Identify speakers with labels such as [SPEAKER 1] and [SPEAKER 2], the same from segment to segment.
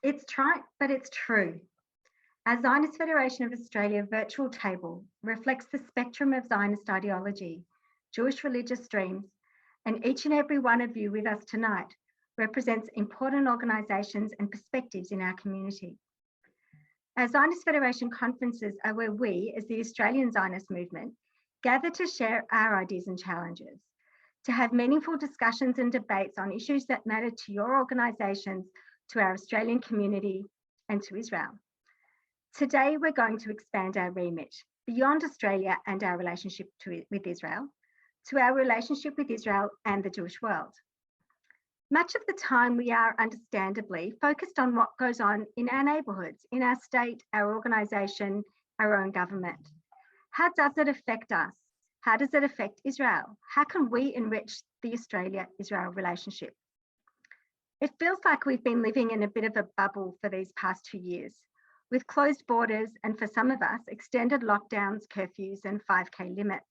[SPEAKER 1] It's trite, but it's true. Our Zionist Federation of Australia virtual table reflects the spectrum of Zionist ideology, Jewish religious streams, and each and every one of you with us tonight represents important organisations and perspectives in our community. Our Zionist Federation conferences are where we, as the Australian Zionist movement, gather to share our ideas and challenges, to have meaningful discussions and debates on issues that matter to your organisations, to our Australian community, and to Israel. Today, we're going to expand our remit beyond Australia and our relationship with Israel, to our relationship with Israel and the Jewish world. Much of the time, we are understandably focused on what goes on in our neighbourhoods, in our state, our organisation, our own government. How does it affect us? How does it affect Israel? How can we enrich the Australia-Israel relationship? It feels like we've been living in a bit of a bubble for these past 2 years, with closed borders and, for some of us, extended lockdowns, curfews and 5K limits.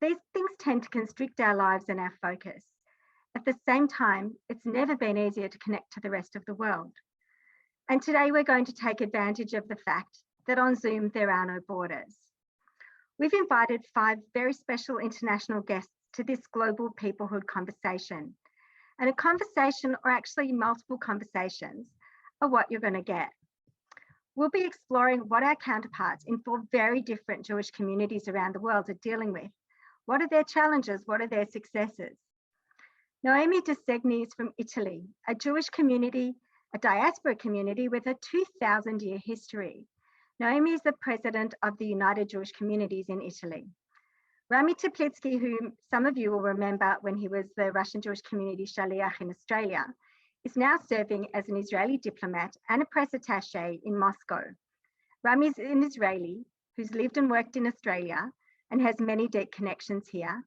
[SPEAKER 1] These things tend to constrict our lives and our focus. At the same time, it's never been easier to connect to the rest of the world. And today we're going to take advantage of the fact that on Zoom there are no borders. We've invited 5 very special international guests to this Global Peoplehood conversation. And a conversation, or actually multiple conversations, are what you're going to get. We'll be exploring what our counterparts in 4 very different Jewish communities around the world are dealing with. What are their challenges? What are their successes? Noemi de Segni is from Italy, a Jewish community, a diaspora community with a 2,000-year history. Noemi is the president of the United Jewish Communities in Italy. Rami Teplitskiy, whom some of you will remember when he was the Russian Jewish community shaliach in Australia, is now serving as an Israeli diplomat and a press attaché in Moscow. Rami is an Israeli who's lived and worked in Australia and has many deep connections here,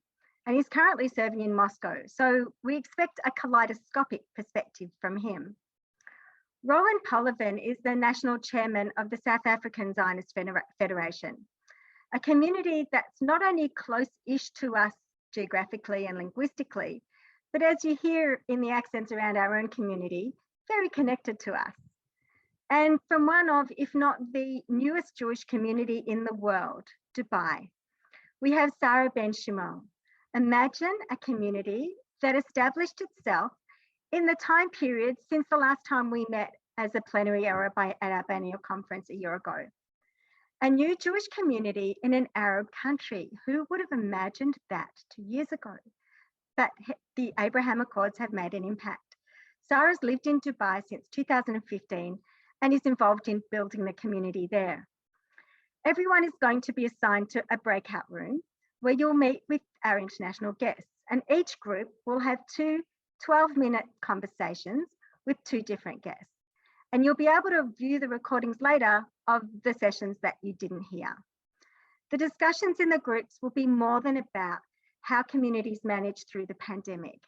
[SPEAKER 1] and he's currently serving in Moscow, so we expect a kaleidoscopic perspective from him. Rowan Pollivan is the national chairman of the South African Zionist Federation, a community that's not only close-ish to us geographically and linguistically, but as you hear in the accents around our own community, very connected to us. And from one of, if not the newest Jewish community in the world, Dubai, we have Sarah Ben Shimon. Imagine a community that established itself in the time period since the last time we met as a plenary or at our biennial conference a year ago. A new Jewish community in an Arab country. Who would have imagined that 2 years ago? But the Abraham Accords have made an impact. Sarah's lived in Dubai since 2015 and is involved in building the community there. Everyone is going to be assigned to a breakout room where you'll meet with our international guests, and each group will have 2 12-minute conversations with 2 different guests. And you'll be able to view the recordings later of the sessions that you didn't hear. The discussions in the groups will be more than about how communities manage through the pandemic.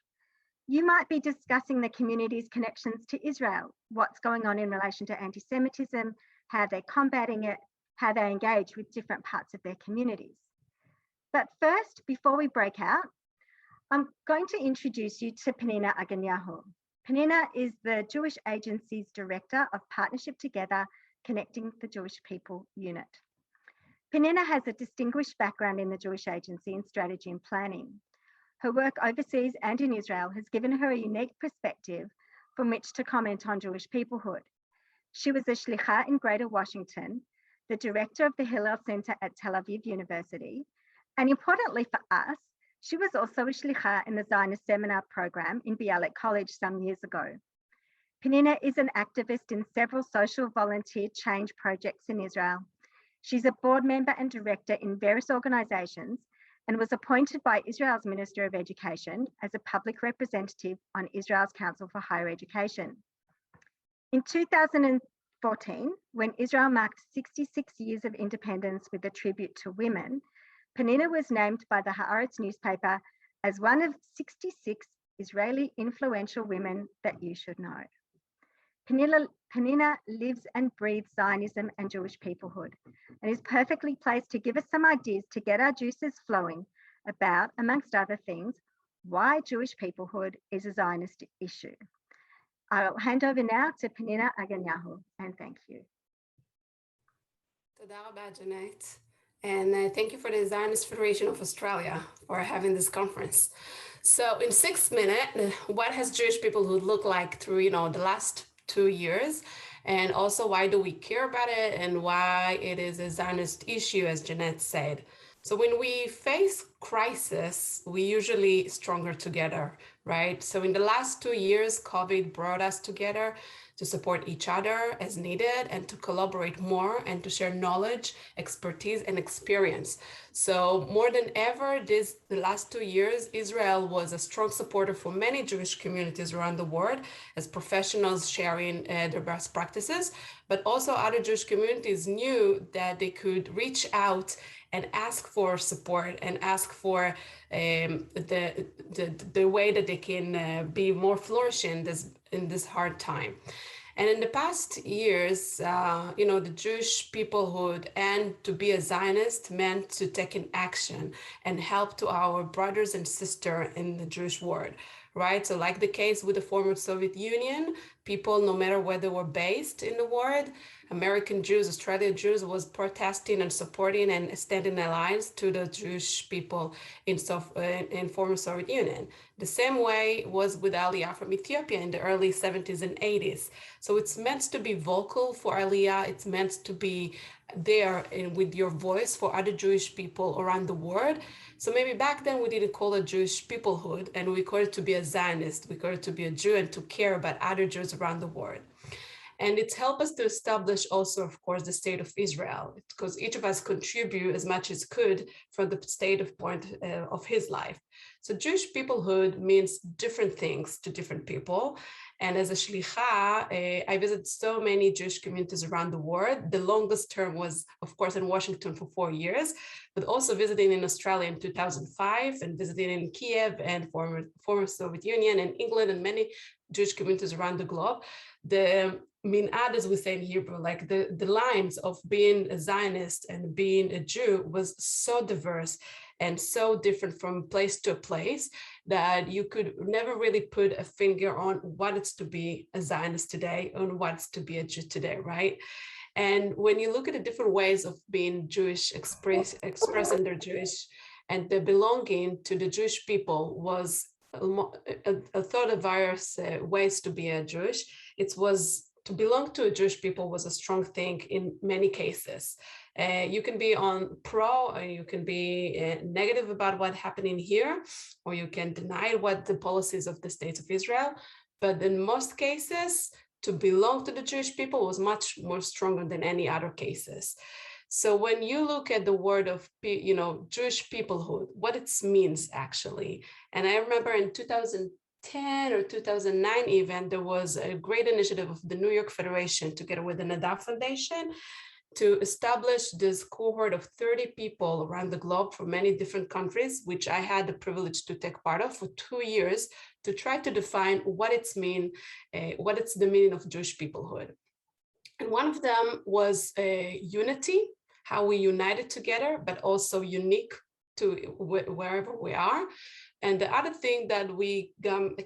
[SPEAKER 1] You might be discussing the community's connections to Israel, what's going on in relation to anti-Semitism, how they're combating it, how they engage with different parts of their communities. But first, before we break out, I'm going to introduce you to Pnina Agenyahu. Pnina is the Jewish Agency's Director of Partnership Together, Connecting the Jewish People Unit. Pnina has a distinguished background in the Jewish Agency in strategy and planning. Her work overseas and in Israel has given her a unique perspective from which to comment on Jewish peoplehood. She was a shaliach in Greater Washington, the director of the Hillel Center at Tel Aviv University, and importantly for us, she was also a shaliach in the Zionist seminar program in Bialik College some years ago. Pnina is an activist in several social volunteer change projects in Israel. She's a board member and director in various organizations and was appointed by Israel's Minister of Education as a public representative on Israel's Council for Higher Education. In 2014, when Israel marked 66 years of independence with a tribute to women, Pnina was named by the Haaretz newspaper as one of 66 Israeli influential women that you should know. Pnina lives and breathes Zionism and Jewish peoplehood and is perfectly placed to give us some ideas to get our juices flowing about, amongst other things, why Jewish peoplehood is a Zionist issue. I'll hand over now to Pnina Agenyahu, and thank you.
[SPEAKER 2] Toda rabah, Jeanette. And thank you for the Zionist Federation of Australia for having this conference. So in 6 minutes, what has Jewish peoplehood looked like through, the last 2 years? And also, why do we care about it and why it is a Zionist issue, as Jeanette said. So when we face crisis, we usually stronger together, right? So in the last 2 years, COVID brought us together to support each other as needed and to collaborate more and to share knowledge, expertise, and experience. So more than ever, the last 2 years, Israel was a strong supporter for many Jewish communities around the world as professionals sharing their best practices, but also other Jewish communities knew that they could reach out and ask for support and ask for the way that they can be more flourishing in this hard time. And in the past years, the Jewish peoplehood and to be a Zionist meant to take an action and help to our brothers and sisters in the Jewish world, right? So like the case with the former Soviet Union, people, no matter where they were based in the world, American Jews, Australian Jews was protesting and supporting and standing alliance to the Jewish people in former Soviet Union. The same way was with Aliyah from Ethiopia in the early 70s and 80s. So it's meant to be vocal for Aliyah. It's meant to be there with your voice for other Jewish people around the world. So maybe back then we didn't call it Jewish peoplehood, and we called it to be a Zionist. We called it to be a Jew and to care about other Jews around the world. And it's helped us to establish also, of course, the state of Israel, because each of us contribute as much as could from the state of point of his life. So Jewish peoplehood means different things to different people. And as a shaliach, I visited so many Jewish communities around the world. The longest term was, of course, in Washington for 4 years, but also visiting in Australia in 2005 and visiting in Kiev and former Soviet Union and England and many Jewish communities around the globe. The min'ad, as we say in Hebrew, like the lines of being a Zionist and being a Jew was so diverse and so different from place to place that you could never really put a finger on what it's to be a Zionist today and what's to be a Jew today, right? And when you look at the different ways of being Jewish, expressing their Jewish and the belonging to the Jewish people was a thought of various ways to be a Jewish. It was to belong to a Jewish people was a strong thing in many cases. You can be on pro, or you can be negative about what's happening here, or you can deny what the policies of the State of Israel. But in most cases, to belong to the Jewish people was much more stronger than any other cases. So when you look at the word of, Jewish peoplehood, what it means actually, and I remember in 2010 or 2009 even, there was a great initiative of the New York Federation together with the Nadav Foundation to establish this cohort of 30 people around the globe from many different countries, which I had the privilege to take part of for 2 years to try to define what it's the meaning of Jewish peoplehood. And one of them was unity, how we united together, but also unique to wherever we are. And the other thing that we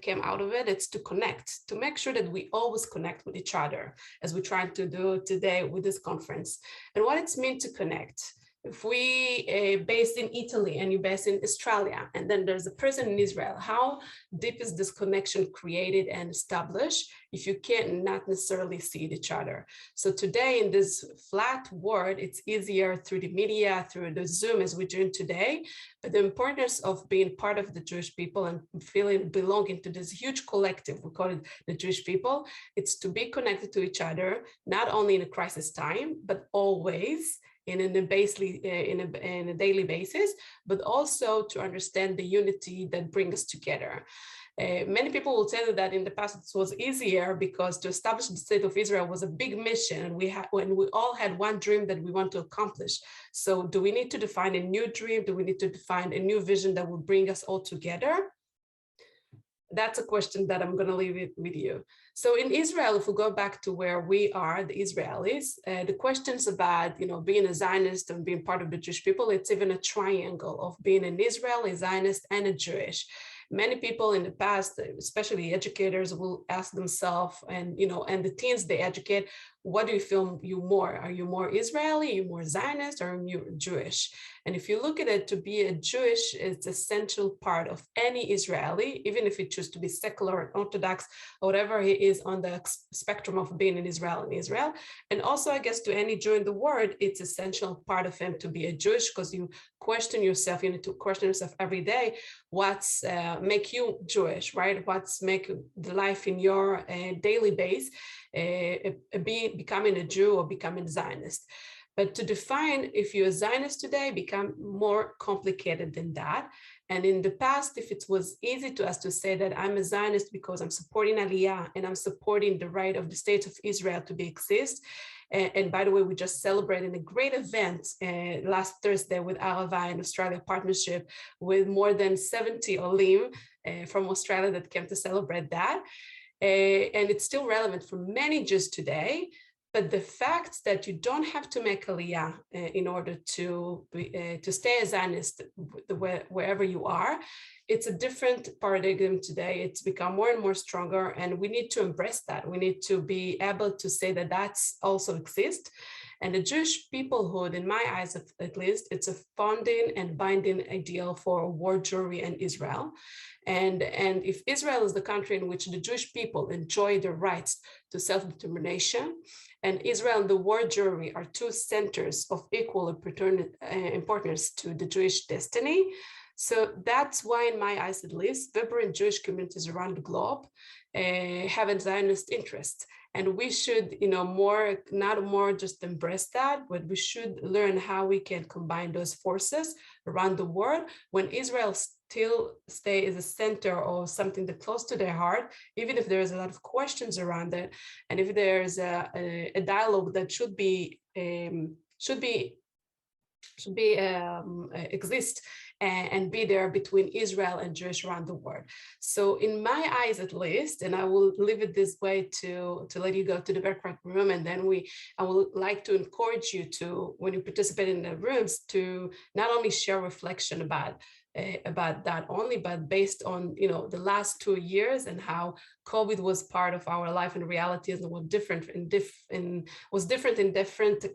[SPEAKER 2] came out of it is to connect, to make sure that we always connect with each other, as we're trying to do today with this conference. And what it's meant to connect. If we based in Italy and you're based in Australia, and then there's a person in Israel, how deep is this connection created and established if you can't not necessarily see each other? So today in this flat world, it's easier through the media, through the Zoom as we're doing today, but the importance of being part of the Jewish people and feeling belonging to this huge collective, we call it the Jewish people, it's to be connected to each other, not only in a crisis time, but always, in a daily basis, but also to understand the unity that brings us together. Many people will tell you that in the past it was easier because to establish the state of Israel was a big mission, and when we all had one dream that we want to accomplish. So do we need to define a new dream? Do we need to define a new vision that will bring us all together? That's a question that I'm going to leave it with you. So in Israel, if we go back to where we are, the Israelis, the questions about, being a Zionist and being part of the Jewish people, it's even a triangle of being an Israeli, Zionist, and a Jewish. Many people in the past, especially educators, will ask themselves, and and the teens they educate, what do you feel you more? Are you more Israeli? Are you more Zionist? Or are you Jewish? And if you look at it, to be a Jewish is an essential part of any Israeli, even if he chooses to be secular, Orthodox, or whatever he is on the spectrum of being an Israel in Israel. And also, I guess, to any Jew in the world, it's essential part of him to be a Jewish, because you question yourself, you need to question yourself every day, what's make you Jewish, right? What's make the life in your daily base, becoming a Jew or becoming a Zionist. But to define if you're a Zionist today become more complicated than that. And in the past, if it was easy to us to say that I'm a Zionist because I'm supporting Aliyah and I'm supporting the right of the state of Israel to exist. And by the way, we just celebrated a great event last Thursday with Arava and Australia partnership with more than 70 Olim from Australia that came to celebrate that. And it's still relevant for many Jews today. But the fact that you don't have to make Aliyah in order to stay a Zionist wherever you are, it's a different paradigm today. It's become more and more stronger, and we need to embrace that. We need to be able to say that that's also exists. And the Jewish peoplehood, in my eyes at least, it's a founding and binding ideal for world Jewry and Israel. And if Israel is the country in which the Jewish people enjoy the rights to self-determination, and Israel and the world Jewry are two centers of equal importance to the Jewish destiny. So that's why, in my eyes at least, vibrant Jewish communities around the globe have a Zionist interest. And we should, not more just embrace that, but we should learn how we can combine those forces around the world when Israel still stay as a center or something that close to their heart, even if there's a lot of questions around it, and if there's a dialogue that should exist and be there between Israel and Jewish around the world. So in my eyes, at least, and I will leave it this way to let you go to the background room, and then I would like to encourage you to, when you participate in the rooms, to not only share reflection about that only, but based on the last 2 years and how COVID was part of our life and realities and was different in different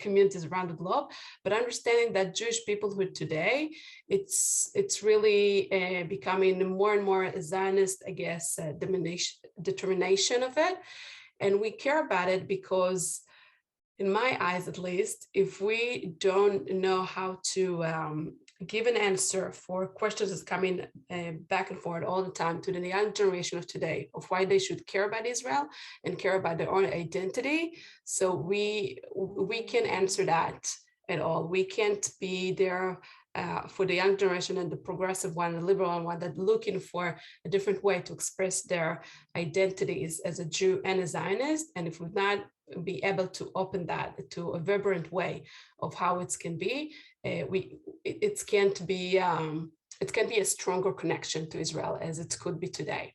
[SPEAKER 2] communities around the globe. But understanding that Jewish peoplehood today, it's really becoming more and more a Zionist, I guess, determination of it, and we care about it because, in my eyes at least, if we don't know how to give an answer for questions that's coming back and forth all the time to the young generation of today of why they should care about Israel and care about their own identity, so we can answer that at all. We can't be there for the young generation and the progressive one, the liberal one, that looking for a different way to express their identities as a Jew and a Zionist. And if we're not be able to open that to a vibrant way of how it can be, it can't be a stronger connection to Israel as it could be today.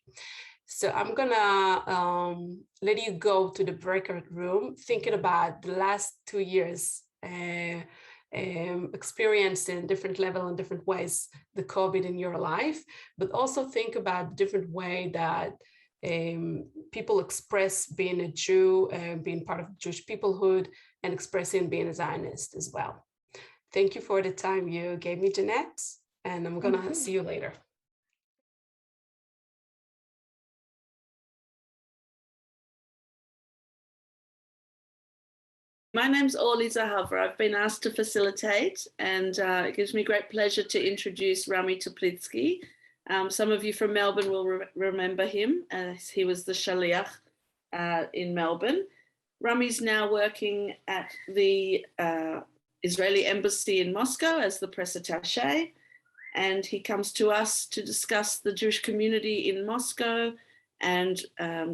[SPEAKER 2] So I'm gonna let you go to the breakout room, thinking about the last 2 years, experience in different level and different ways the COVID in your life, but also think about the different way that people express being a Jew and being part of the Jewish peoplehood and expressing being a Zionist as well. Thank you for the time you gave me, Jeanette, and I'm gonna see you later.
[SPEAKER 3] My name's Orly Zahavra. I've been asked to facilitate, and it gives me great pleasure to introduce Rami Teplitskiy. Some of you from Melbourne will remember him, as he was the shaliach in Melbourne. Rami's now working at the Israeli embassy in Moscow as the press attaché, and he comes to us to discuss the Jewish community in Moscow and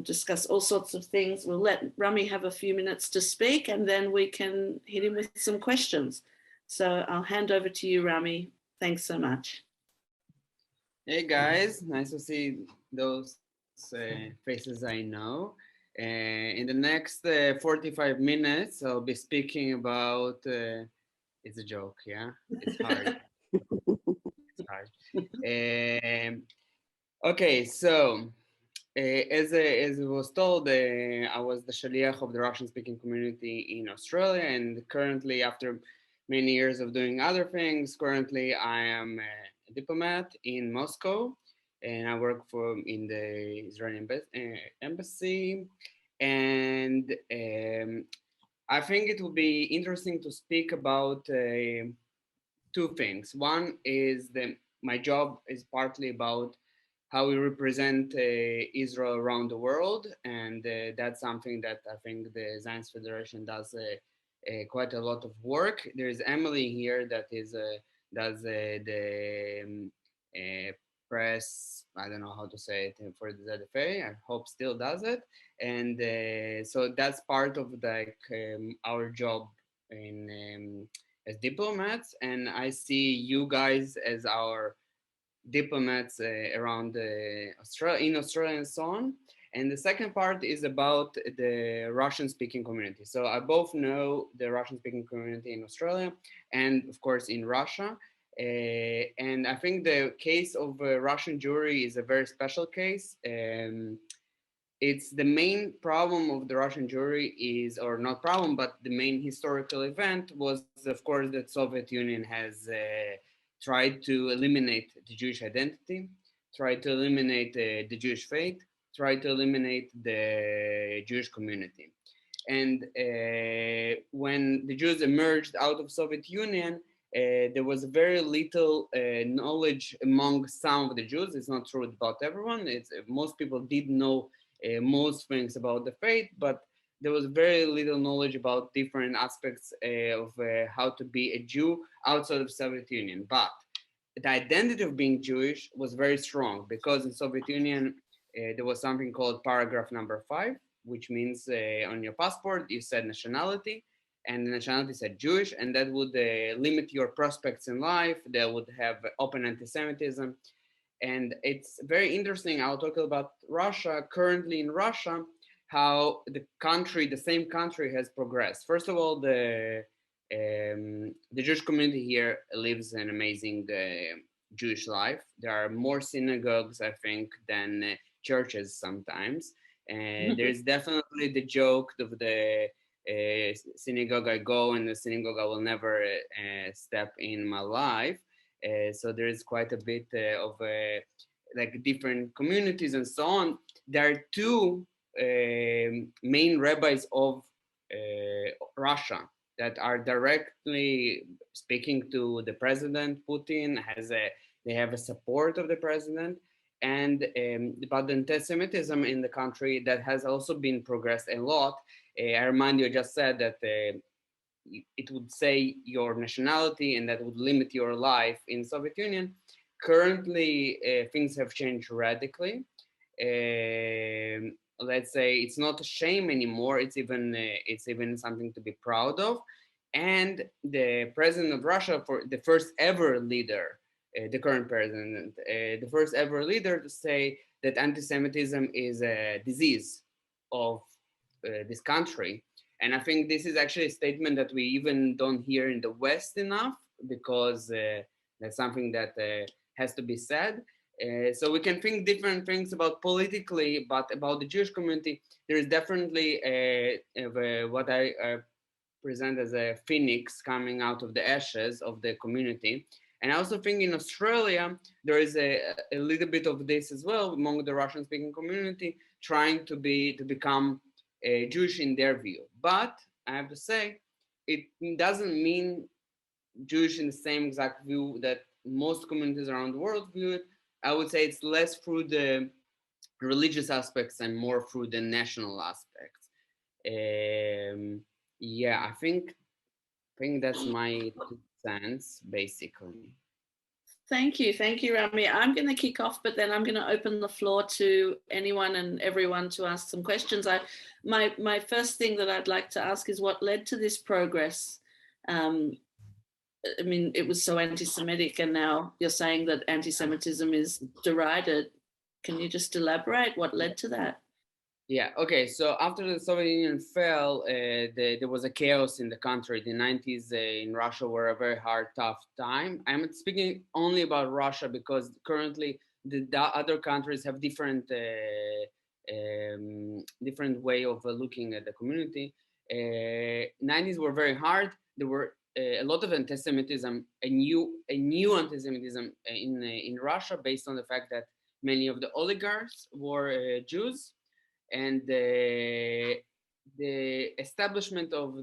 [SPEAKER 3] discuss all sorts of things. We'll let Rami have a few minutes to speak, and then we can hit him with some questions. So I'll hand over to you, Rami. Thanks so much.
[SPEAKER 4] Hey guys, nice to see those faces I know. In the next 45 minutes, I'll be speaking about, it's a joke, yeah? It's hard. It's hard. Okay, so as it was told, I was the shaliach of the Russian-speaking community in Australia, and currently, after many years of doing other things, currently I am a diplomat in Moscow, and I work in the Israeli embassy. And I think it would be interesting to speak about two things. One is that my job is partly about how we represent Israel around the world, and that's something that I think the Zionist Federation does quite a lot of work. There is Emily here that does the uh, press. I don't know how to say it for the ZFA. I hope still does it, and so that's part of like our job in as diplomats, and I see you guys as our diplomats around Australia, in Australia, and so on. And the second part is about the Russian-speaking community. So I both know the Russian-speaking community in Australia, and of course in Russia. And I think the case of Russian Jewry is a very special case. It's the main problem of the Russian Jewry is, or not problem, but the main historical event was, of course, that Soviet Union has tried to eliminate the Jewish identity, tried to eliminate the Jewish faith, tried to eliminate the Jewish community. And when the Jews emerged out of Soviet Union, there was very little knowledge among some of the Jews. It's not true about everyone. Most people did know most things about the faith, but there was very little knowledge about different aspects of how to be a Jew outside of Soviet Union. But the identity of being Jewish was very strong because in Soviet Union there was something called paragraph number 5, which means on your passport you said nationality, and the nationality said Jewish, and that would limit your prospects in life. That would have open anti-Semitism. And it's very interesting. I'll talk about Russia. Currently in Russia, how the same country has progressed. First of all, the Jewish community here lives an amazing Jewish life. There are more synagogues, I think, than churches sometimes. And there's definitely the joke of the synagogue I go and the synagogue I will never step in my life. So there is quite a bit of like different communities and so on. There are two main rabbis of Russia that are directly speaking to the president. Putin they have a support of the president, and about the anti-Semitism in the country that has also been progressed a lot. I remind you, I just said that it would say your nationality and that would limit your life in Soviet Union. Currently, things have changed radically. Let's say it's not a shame anymore. It's even something to be proud of. And the president of Russia, for the first ever leader, the current president, the first ever leader to say that anti-Semitism is a disease of this country. And I think this is actually a statement that we even don't hear in the West enough, because that's something that has to be said. So we can think different things about politically, but about the Jewish community, there is definitely what I present as a phoenix coming out of the ashes of the community. And I also think in Australia, there is a little bit of this as well among the Russian-speaking community, trying to become Jewish in their view. But I have to say, it doesn't mean Jewish in the same exact view that most communities around the world view it. I would say it's less through the religious aspects and more through the national aspects. Yeah, I think that's my 2 cents, basically.
[SPEAKER 3] Thank you, Rami. I'm going to kick off, but then I'm going to open the floor to anyone and everyone to ask some questions. My first thing that I'd like to ask is what led to this progress. I mean, it was so anti-Semitic, and now you're saying that anti-Semitism is derided. Can you just elaborate what led to that?
[SPEAKER 4] Yeah, okay. So after the Soviet Union fell, there was a chaos in the country. The 90s in Russia were a very hard, tough time. I'm speaking only about Russia because currently the other countries have different different way of looking at the community. 90s were very hard. There were a lot of anti-Semitism, a new anti-Semitism in Russia, based on the fact that many of the oligarchs were Jews, and the establishment of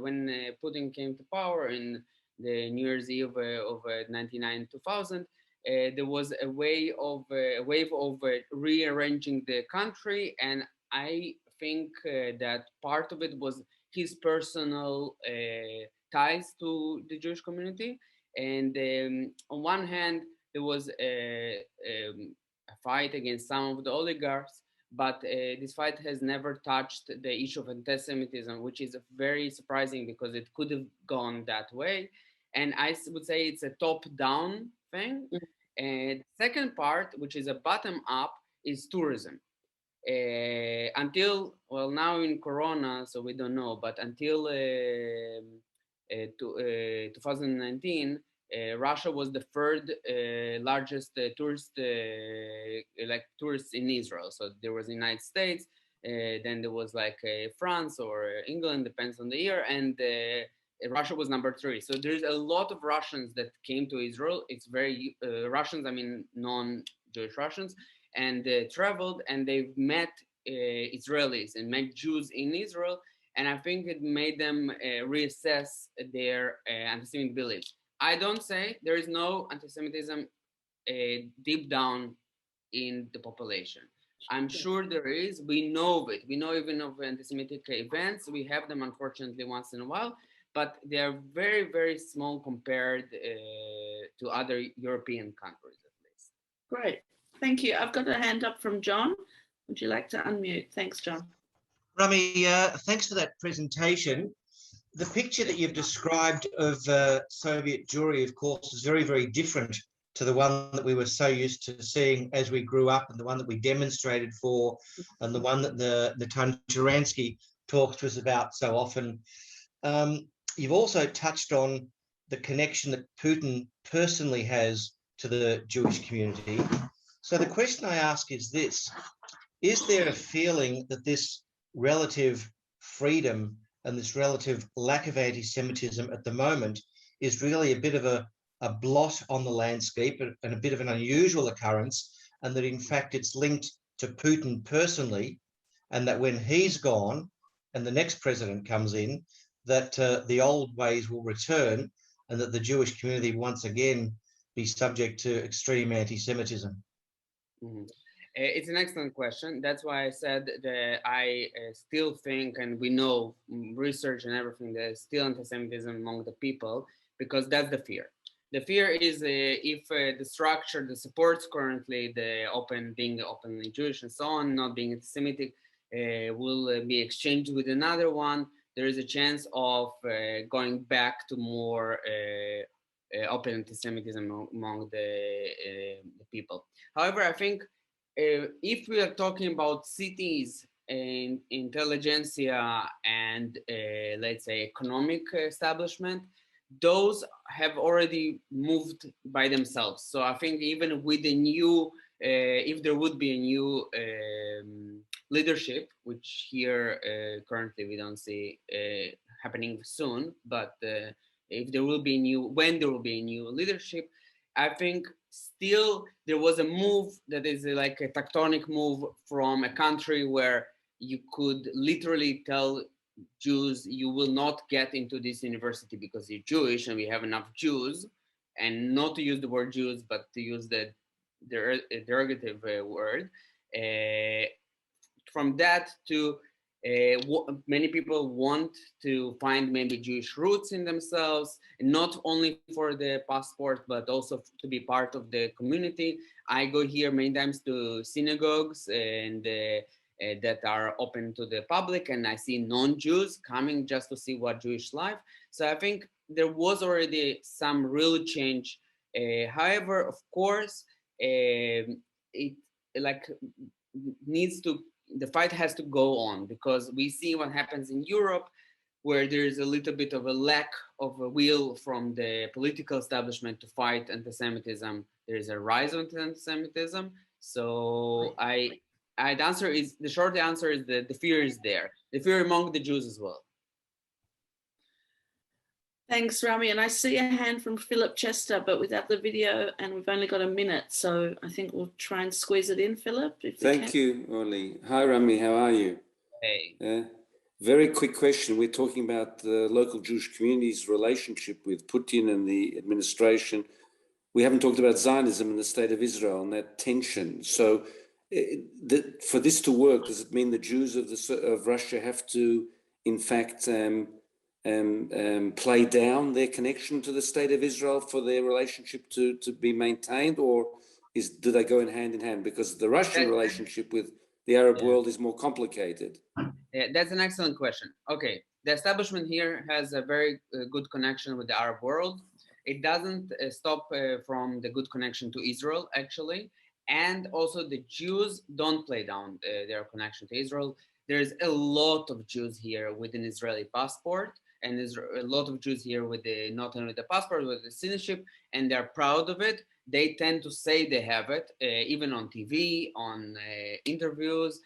[SPEAKER 4] when Putin came to power in the New Year's Eve of 99-2000. There was a wave of rearranging the country, and I think that part of it was his personal ties to the Jewish community. And on one hand, there was a fight against some of the oligarchs, but this fight has never touched the issue of anti-Semitism, which is very surprising because it could have gone that way. And I would say it's a top-down thing. And the second part, which is a bottom-up, is tourism. Until, well, now in Corona, so we don't know, but until 2019, Russia was the third largest tourists in Israel. So there was the United States, then there was like France or England, depends on the year, and Russia was number 3. So there's a lot of Russians that came to Israel. It's very Russians, I mean non-Jewish Russians, and traveled, and they've met Israelis and met Jews in Israel, and I think it made them reassess their anti-Semitic beliefs. I don't say there is no anti-Semitism deep down in the population. I'm sure there is. We know of it. We know even of anti-Semitic events. We have them, unfortunately, once in a while, but they are very, very small compared to other European countries, at least.
[SPEAKER 3] Great. Thank you. I've got a hand up from John. Would you like to unmute? Thanks, John.
[SPEAKER 5] Rami, thanks for that presentation. The picture that you've described of Soviet Jewry, of course, is very, very different to the one that we were so used to seeing as we grew up, and the one that we demonstrated for, and the one that the Sharansky talks to us about so often. You've also touched on the connection that Putin personally has to the Jewish community. So the question I ask is this: is there a feeling that this relative freedom and this relative lack of anti-Semitism at the moment is really a bit of a blot on the landscape and a bit of an unusual occurrence, and that in fact it's linked to Putin personally, and that when he's gone and the next president comes in, that the old ways will return, and that the Jewish community once again be subject to extreme anti-Semitism?
[SPEAKER 4] Mm-hmm. It's an excellent question. That's why I said that I still think, and we know research and everything, there's still anti-Semitism among the people, because that's the fear. The fear is if the structure, the supports currently, the being openly Jewish and so on, not being anti-Semitic, will be exchanged with another one, there is a chance of going back to more open anti-Semitism among the people. However, I think if we are talking about cities and intelligentsia and let's say economic establishment, those have already moved by themselves. So I think even with the new, if there would be a new leadership, which here currently we don't see happening soon, but if there will be when there will be a new leadership, I think still there was a move that is like a tectonic move from a country where you could literally tell Jews, you will not get into this university because you're Jewish and we have enough Jews, and not to use the word Jews, but to use the derogative word. From that to many people want to find maybe Jewish roots in themselves, not only for the passport, but also to be part of the community. I go here many times to synagogues and that are open to the public, and I see non-Jews coming just to see what Jewish life. So I think there was already some real change. However, of course, it like needs to, the fight has to go on, because we see what happens in Europe, where there's a little bit of a lack of a will from the political establishment to fight anti-Semitism there is a rise of anti-Semitism. So the short answer is that the fear is there. The fear among the Jews as well.
[SPEAKER 3] Thanks, Rami. And I see a hand from Philip Chester, but without the video, and we've only got a minute. So I think we'll try and squeeze it in, Philip.
[SPEAKER 6] Thank you, Oli. Hi, Rami. How are you?
[SPEAKER 4] Hey.
[SPEAKER 6] Very quick question. We're talking about the local Jewish community's relationship with Putin and the administration. We haven't talked about Zionism and the state of Israel and that tension. So for this to work, does it mean the Jews of Russia have to, in fact, play down their connection to the state of Israel for their relationship to be maintained, or do they go in hand? Because the Russian relationship with the Arab world is more complicated.
[SPEAKER 4] Yeah, that's an excellent question. Okay, the establishment here has a very good connection with the Arab world. It doesn't stop from the good connection to Israel, actually. And also the Jews don't play down their connection to Israel. There's a lot of Jews here with an Israeli passport, and there's a lot of Jews here with not only the passport, but the citizenship, and they're proud of it. They tend to say they have it, even on TV, on interviews.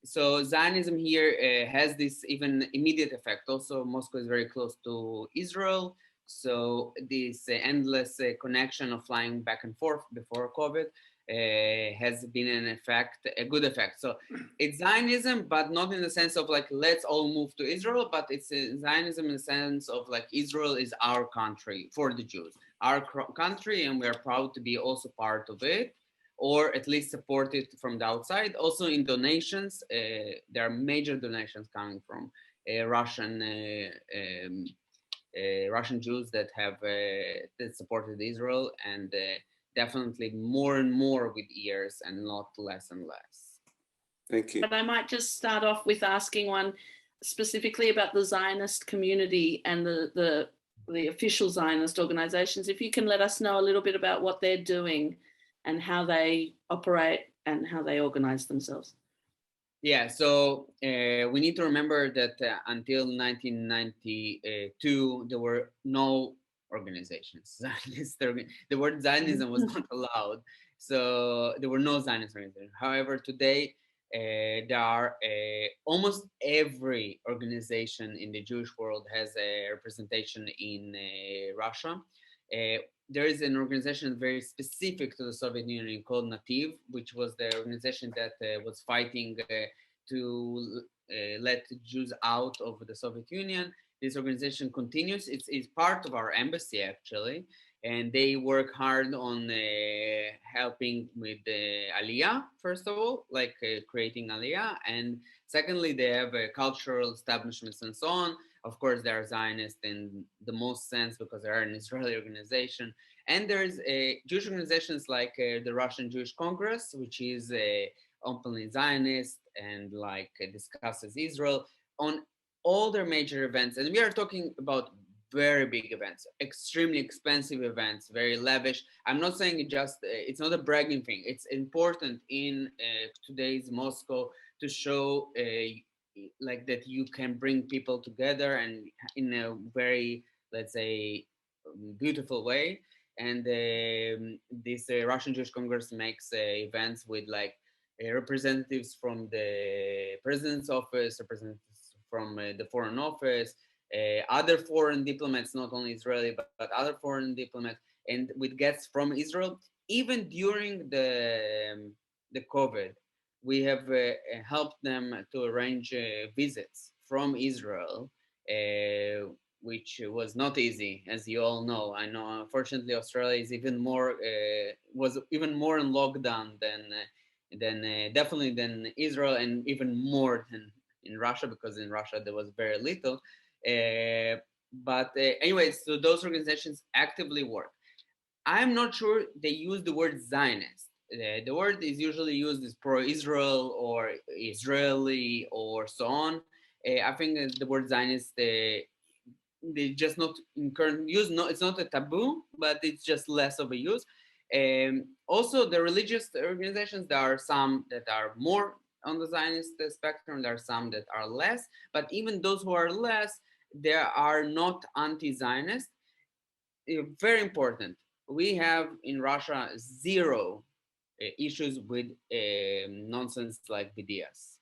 [SPEAKER 4] So Zionism here has this even immediate effect. Also, Moscow is very close to Israel. So this endless connection of flying back and forth before COVID has been an effect, a good effect. So it's Zionism, but not in the sense of like, let's all move to Israel, but it's Zionism in the sense of like, Israel is our country for the Jews, our country, and we are proud to be also part of it, or at least support it from the outside. Also in donations, there are major donations coming from Russian Jews that have that supported Israel, and definitely more and more with years and not less and less.
[SPEAKER 6] Thank you.
[SPEAKER 3] But I might just start off with asking one specifically about the Zionist community and the official Zionist organizations. If you can let us know a little bit about what they're doing and how they operate and how they organize themselves.
[SPEAKER 4] Yeah, so we need to remember that until 1992, there were no organizations. The word Zionism was not allowed. So there were no Zionist organizations. However, today, there are almost every organization in the Jewish world has a representation in Russia. There is an organization very specific to the Soviet Union called Nativ, which was the organization that was fighting to let Jews out of the Soviet Union. This organization continues. It's part of our embassy, actually, and they work hard on helping with Aliyah, first of all, like creating Aliyah, and secondly, they have cultural establishments and so on. Of course, they are Zionist in the most sense because they are an Israeli organization. And there's Jewish organizations like the Russian Jewish Congress, which is openly Zionist and like discusses Israel on all their major events. And we are talking about very big events, extremely expensive events, very lavish. I'm not saying it's not a bragging thing. It's important in today's Moscow to show like that you can bring people together and in a very, let's say, beautiful way. And this Russian Jewish Congress makes events with like representatives from the president's office, representatives from the foreign office, other foreign diplomats, not only Israeli, but other foreign diplomats, and with guests from Israel. Even during the COVID, we have helped them to arrange visits from Israel, which was not easy, as you all know. I know, unfortunately, Australia is was even more in lockdown than definitely than Israel, and even more than in Russia, because in Russia there was very little. But anyway, so those organizations actively work. I'm not sure they use the word Zionist. The word is usually used as pro-Israel or Israeli or so on. I think the word Zionist, they just not in current use. No, it's not a taboo, but it's just less of a use. Also, the religious organizations, there are some that are more on the Zionist spectrum. There are some that are less, but even those who are less, they are not anti-Zionist. Very important. we have in Russia zero issues with nonsense like BDS.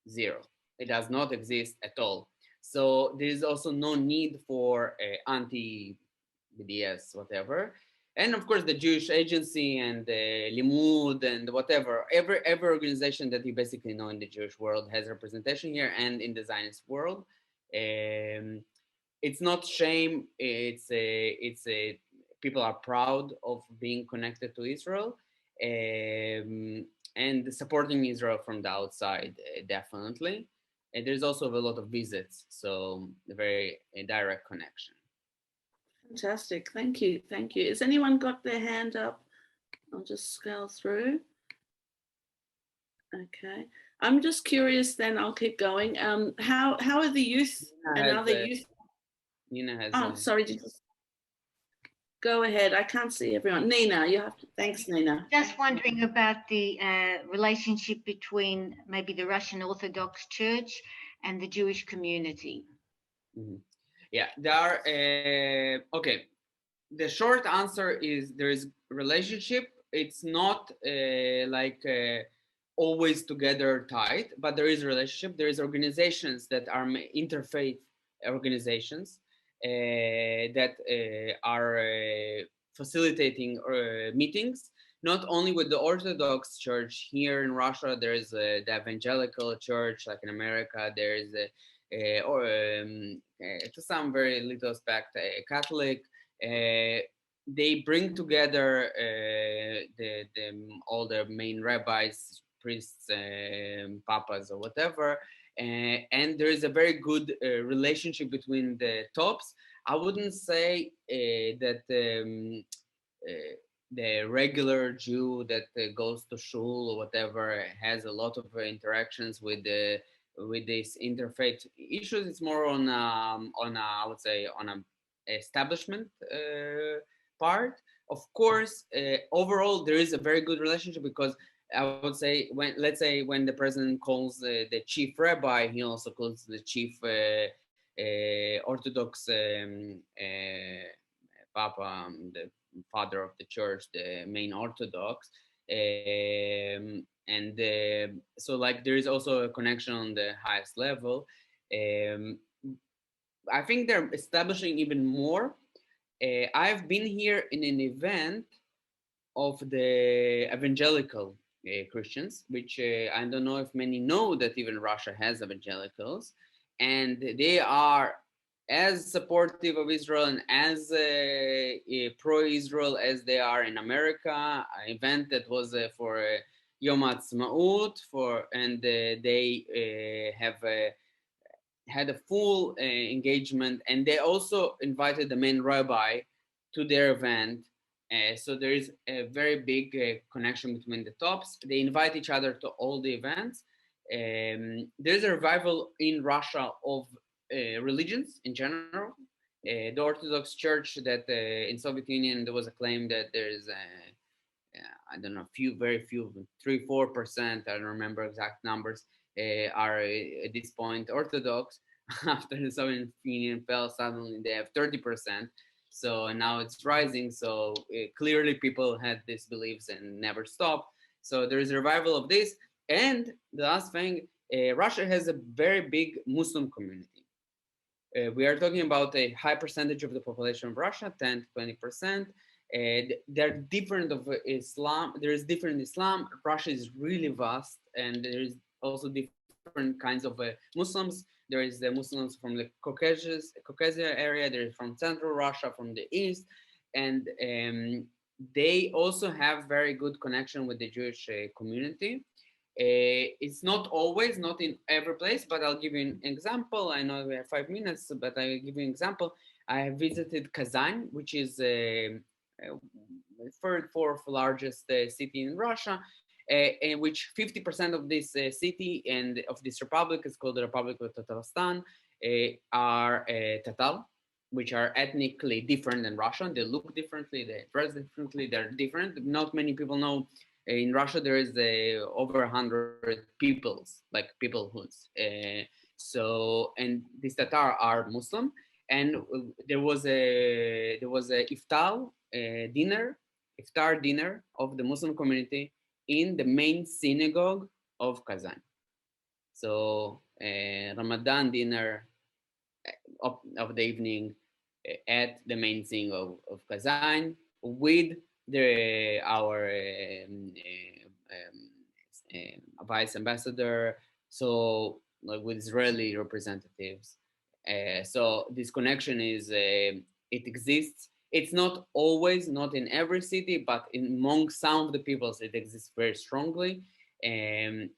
[SPEAKER 4] Zero. It does not exist at all. So there is also no need for anti-BDS, whatever. And of course, the Jewish Agency and the Limud and whatever, every organization that you basically know in the Jewish world has representation here, and in the Zionist world. It's not shame. It's a people are proud of being connected to Israel, and supporting Israel from the outside, definitely. And there's also a lot of visits, so a very direct connection.
[SPEAKER 3] Fantastic. Thank you. Thank you. Has anyone got their hand up? I'll just scroll through. Okay. I'm just curious then, I'll keep going. How are the youth and other youth?
[SPEAKER 4] Pnina has.
[SPEAKER 3] Oh, sorry. Go ahead. I can't see everyone. Nina, you have to. Thanks, Nina.
[SPEAKER 7] Just wondering about the relationship between maybe the Russian Orthodox Church and the Jewish community.
[SPEAKER 4] Mm-hmm. Yeah, there are, okay. The short answer is there is relationship. It's not always together tight, but there is a relationship. There is organizations that are interfaith organizations that are facilitating meetings, not only with the Orthodox Church. Here in Russia, there is the Evangelical Church, like in America, there is to some very little aspect, Catholic. They bring together all the main rabbis, priests, papas, or whatever, and there is a very good relationship between the tops. I wouldn't say that the regular Jew that goes to shul or whatever has a lot of interactions with these interfaith issues. It's more on I would say on an establishment part. Of course, overall there is a very good relationship, because I would say when the president calls the chief rabbi, he also calls the chief Orthodox Papa, the father of the church, the main Orthodox. So like there is also a connection on the highest level. I think they're establishing even more. I've been here in an event of the evangelical Christians, which I don't know if many know that even Russia has evangelicals, and they are as supportive of Israel and as pro-Israel as they are in America. An event that was for Yom Ha'atzmaut, and they have had a full engagement, and they also invited the main rabbi to their event. So there is a very big connection between the tops. They invite each other to all the events. There's a revival in Russia of religions in general. The Orthodox Church, that in Soviet Union there was a claim that there's I don't know, very few, 3-4%, I don't remember exact numbers, are at this point Orthodox. After the Soviet Union fell, suddenly they have 30%. So now it's rising. So clearly people had these beliefs and never stopped. So there is a revival of this. And the last thing, Russia has a very big Muslim community. We are talking about a high percentage of the population of Russia, 10 to 20%. They're different of Islam. There is different Islam. Russia is really vast, and there is also different kinds of Muslims. There is the Muslims from the Caucasus area. There is from Central Russia, from the East, and they also have very good connection with the Jewish community. It's not always, not in every place, but I'll give you an example. I know we have 5 minutes, but I'll give you an example. I visited Kazan, which is third, fourth largest city in Russia, in which 50% of this city and of this republic is called the Republic of Tatarstan, are Tatar, which are ethnically different than Russian. They look differently, they dress differently, they're different. Not many people know in Russia there is over 100 peoples, like peoplehoods. So, and these Tatar are Muslim, and there was a iftar iftar dinner of the Muslim community in the main synagogue of Kazan. So Ramadan dinner of the evening at the main synagogue of Kazan with our vice ambassador, so like with Israeli representatives. So this connection is, it exists. It's not always, not in every city, but among some of the peoples, it exists very strongly. And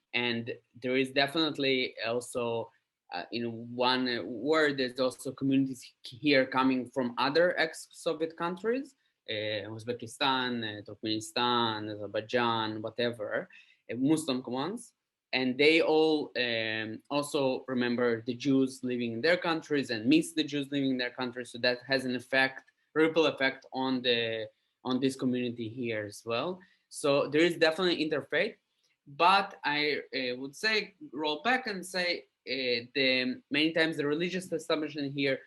[SPEAKER 4] there is definitely also, in one word, there's also communities here coming from other ex-Soviet countries, Uzbekistan, Turkmenistan, Azerbaijan, whatever, Muslim ones. And they all also remember the Jews living in their countries and miss the Jews living in their countries. So that has an effect, ripple effect on this community here as well. So there is definitely interfaith, but I would say, roll back and say many times the religious establishment here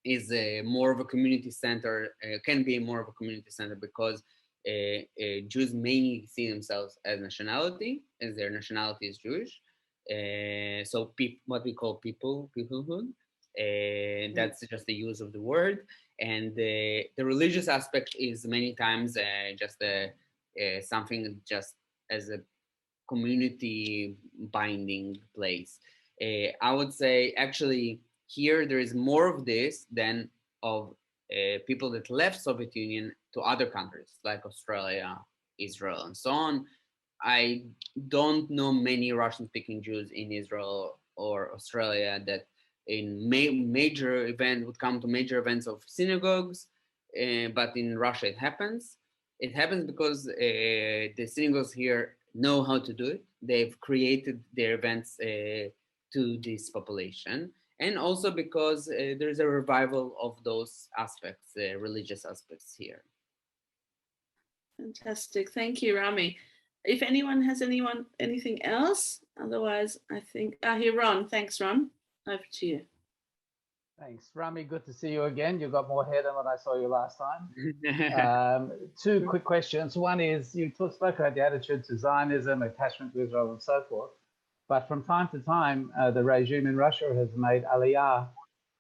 [SPEAKER 4] is more of a community center, can be more of a community center because Jews mainly see themselves as nationality, as their nationality is Jewish. So what we call peoplehood. That's just the use of the word. And the religious aspect is many times just something just as a community binding place. I would say actually here there is more of this than of people that left Soviet Union to other countries like Australia, Israel, and so on. I don't know many Russian-speaking Jews in Israel or Australia that in major event would come to major events of synagogues, but in Russia it happens. It happens because the synagogues here know how to do it. They've created their events to this population. And also because there's a revival of those aspects, religious aspects here.
[SPEAKER 3] Fantastic. Thank you, Rami. If anyone has anything else, otherwise I think, here, Ron. Thanks, Ron. Over to you.
[SPEAKER 8] Thanks, Rami. Good to see you again. You got more hair than what I saw you last time. Two quick questions. One is, you spoke about the attitude to Zionism, attachment to Israel, and so forth. But from time to time, the regime in Russia has made Aliyah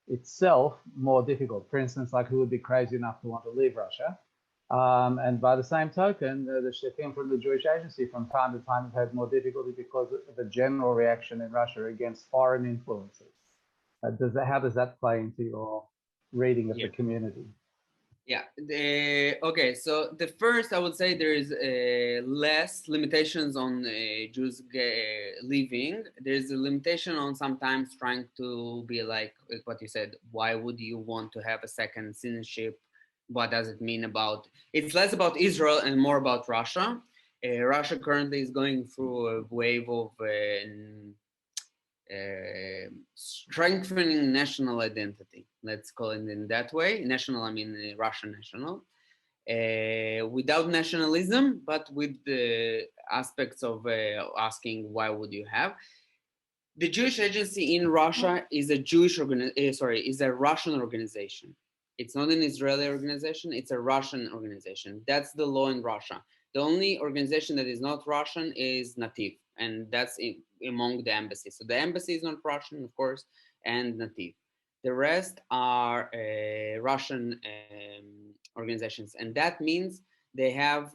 [SPEAKER 8] itself more difficult. For instance, like who would be crazy enough to want to leave Russia? And by the same token, the shlichim from the Jewish Agency from time to time have had more difficulty because of the general reaction in Russia against foreign influences. How does that play into your reading of the community?
[SPEAKER 4] Yeah. Okay. So the first, I would say there is less limitations on Jews leaving. There's a limitation on sometimes trying to be like what you said. Why would you want to have a second citizenship? What does it mean about? It's less about Israel and more about Russia. Russia currently is going through a wave of strengthening national identity, let's call it in that way. National, I mean Russian national, without nationalism, but with the aspects of asking why would you have. The Jewish Agency in Russia is a is a Russian organization. It's not an Israeli organization, it's a Russian organization. That's the law in Russia. The only organization that is not Russian is Nativ, and that's among the embassies. So the embassy is not Russian, of course, and Nativ. The rest are Russian organizations, and that means they have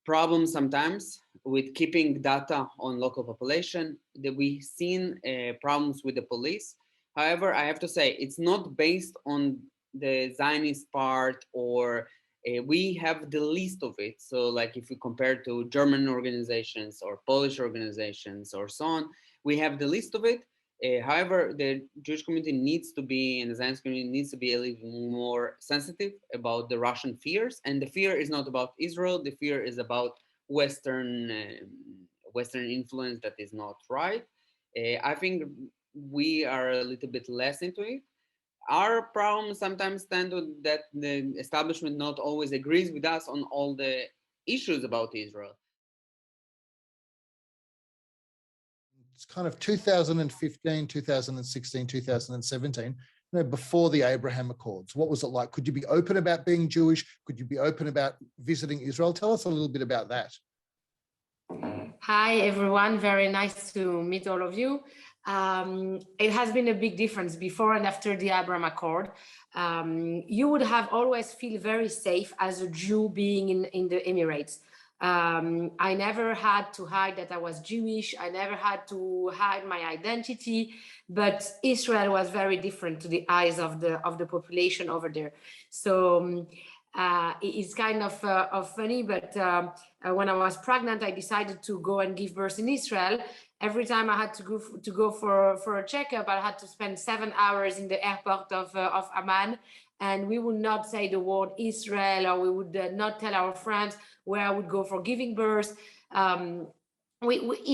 [SPEAKER 4] problems sometimes with keeping data on local population. That we've seen problems with the police. However, I have to say it's not based on the Zionist part, or we have the least of it. So like if we compare to German organizations or Polish organizations or so on, we have the least of it. However, the Jewish community needs to be, and the Zionist community needs to be a little more sensitive about the Russian fears. And the fear is not about Israel. The fear is about Western influence that is not right. I think we are a little bit less into it. Our problem sometimes stands with that the establishment not always agrees with us on all the issues about Israel.
[SPEAKER 9] It's kind of 2015, 2016, 2017. before the Abraham Accords? What was it like? Could you be open about being Jewish? Could you be open about visiting Israel? Tell us a little bit about that.
[SPEAKER 10] Hi, everyone. Very nice to meet all of you. It has been a big difference before and after the Abraham Accord. You would have always feel very safe as a Jew being in the Emirates. I never had to hide that I was Jewish. I never had to hide my identity, but Israel was very different to the eyes of the population over there. So it's kind of funny, but when I was pregnant, I decided to go and give birth in Israel. Every time I had to go for a checkup, I had to spend 7 hours in the airport of Amman, and we would not say the word Israel, or we would not tell our friends where I would go for giving birth.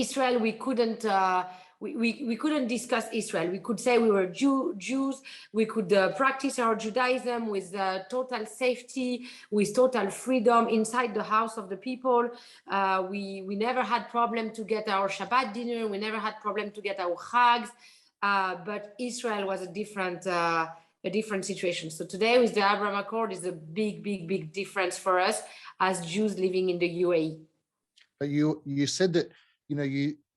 [SPEAKER 10] Israel, we couldn't. We couldn't discuss Israel. We could say we were Jews. We could practice our Judaism with total safety, with total freedom inside the house of the people. We never had problem to get our Shabbat dinner. We never had problem to get our Chags. But Israel was a different situation. So today with the Abraham Accord is a big difference for us as Jews living in the UAE.
[SPEAKER 9] But you said that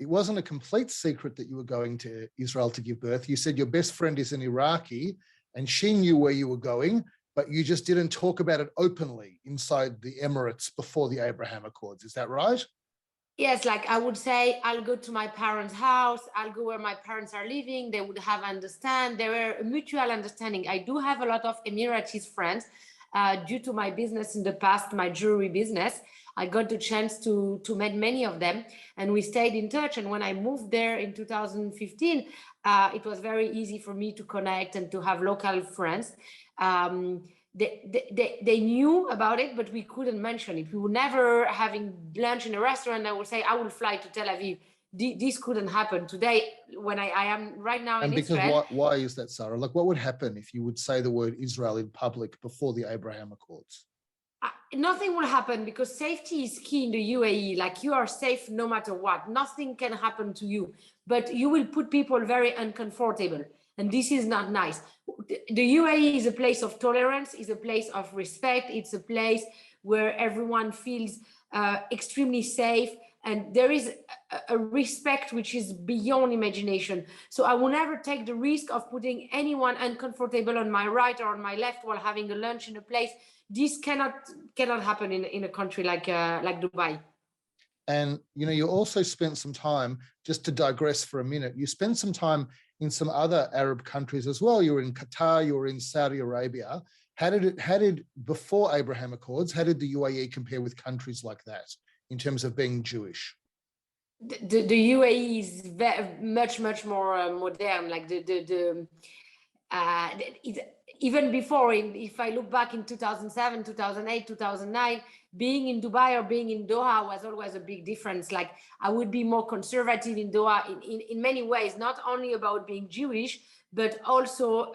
[SPEAKER 9] it wasn't a complete secret that you were going to Israel to give birth. You said your best friend is an Iraqi and she knew where you were going, but you just didn't talk about it openly inside the Emirates before the Abraham Accords. Is that right?
[SPEAKER 10] Yes, like I would say, I'll go to my parents' house, I'll go where my parents are living, they would have understand, there were a mutual understanding. I do have a lot of Emiratis friends due to my business in the past, my jewelry business. I got the chance to meet many of them, and we stayed in touch. And when I moved there in 2015, it was very easy for me to connect and to have local friends. They knew about it, but we couldn't mention it. We were never having lunch in a restaurant. I would say, I will fly to Tel Aviv. This couldn't happen today when I am right now in Israel.
[SPEAKER 9] And because why is that, Sarah? Like, what would happen if you would say the word Israel in public before the Abraham Accords?
[SPEAKER 10] Nothing will happen because safety is key in the UAE. Like, you are safe no matter what. Nothing can happen to you, but you will put people very uncomfortable. And this is not nice. The UAE is a place of tolerance, is a place of respect. It's a place where everyone feels extremely safe. And there is a respect which is beyond imagination. So I will never take the risk of putting anyone uncomfortable on my right or on my left while having a lunch in a place. This cannot happen in a country like Dubai.
[SPEAKER 9] And you also spent some time, just to digress for a minute, you spent some time in some other Arab countries as well. You were in Qatar, you were in Saudi Arabia. How did before Abraham Accords, how did the UAE compare with countries like that in terms of being Jewish?
[SPEAKER 10] The UAE is much more modern. Like even before, if I look back in 2007, 2008, 2009, being in Dubai or being in Doha was always a big difference. Like, I would be more conservative in Doha in many ways, not only about being Jewish, but also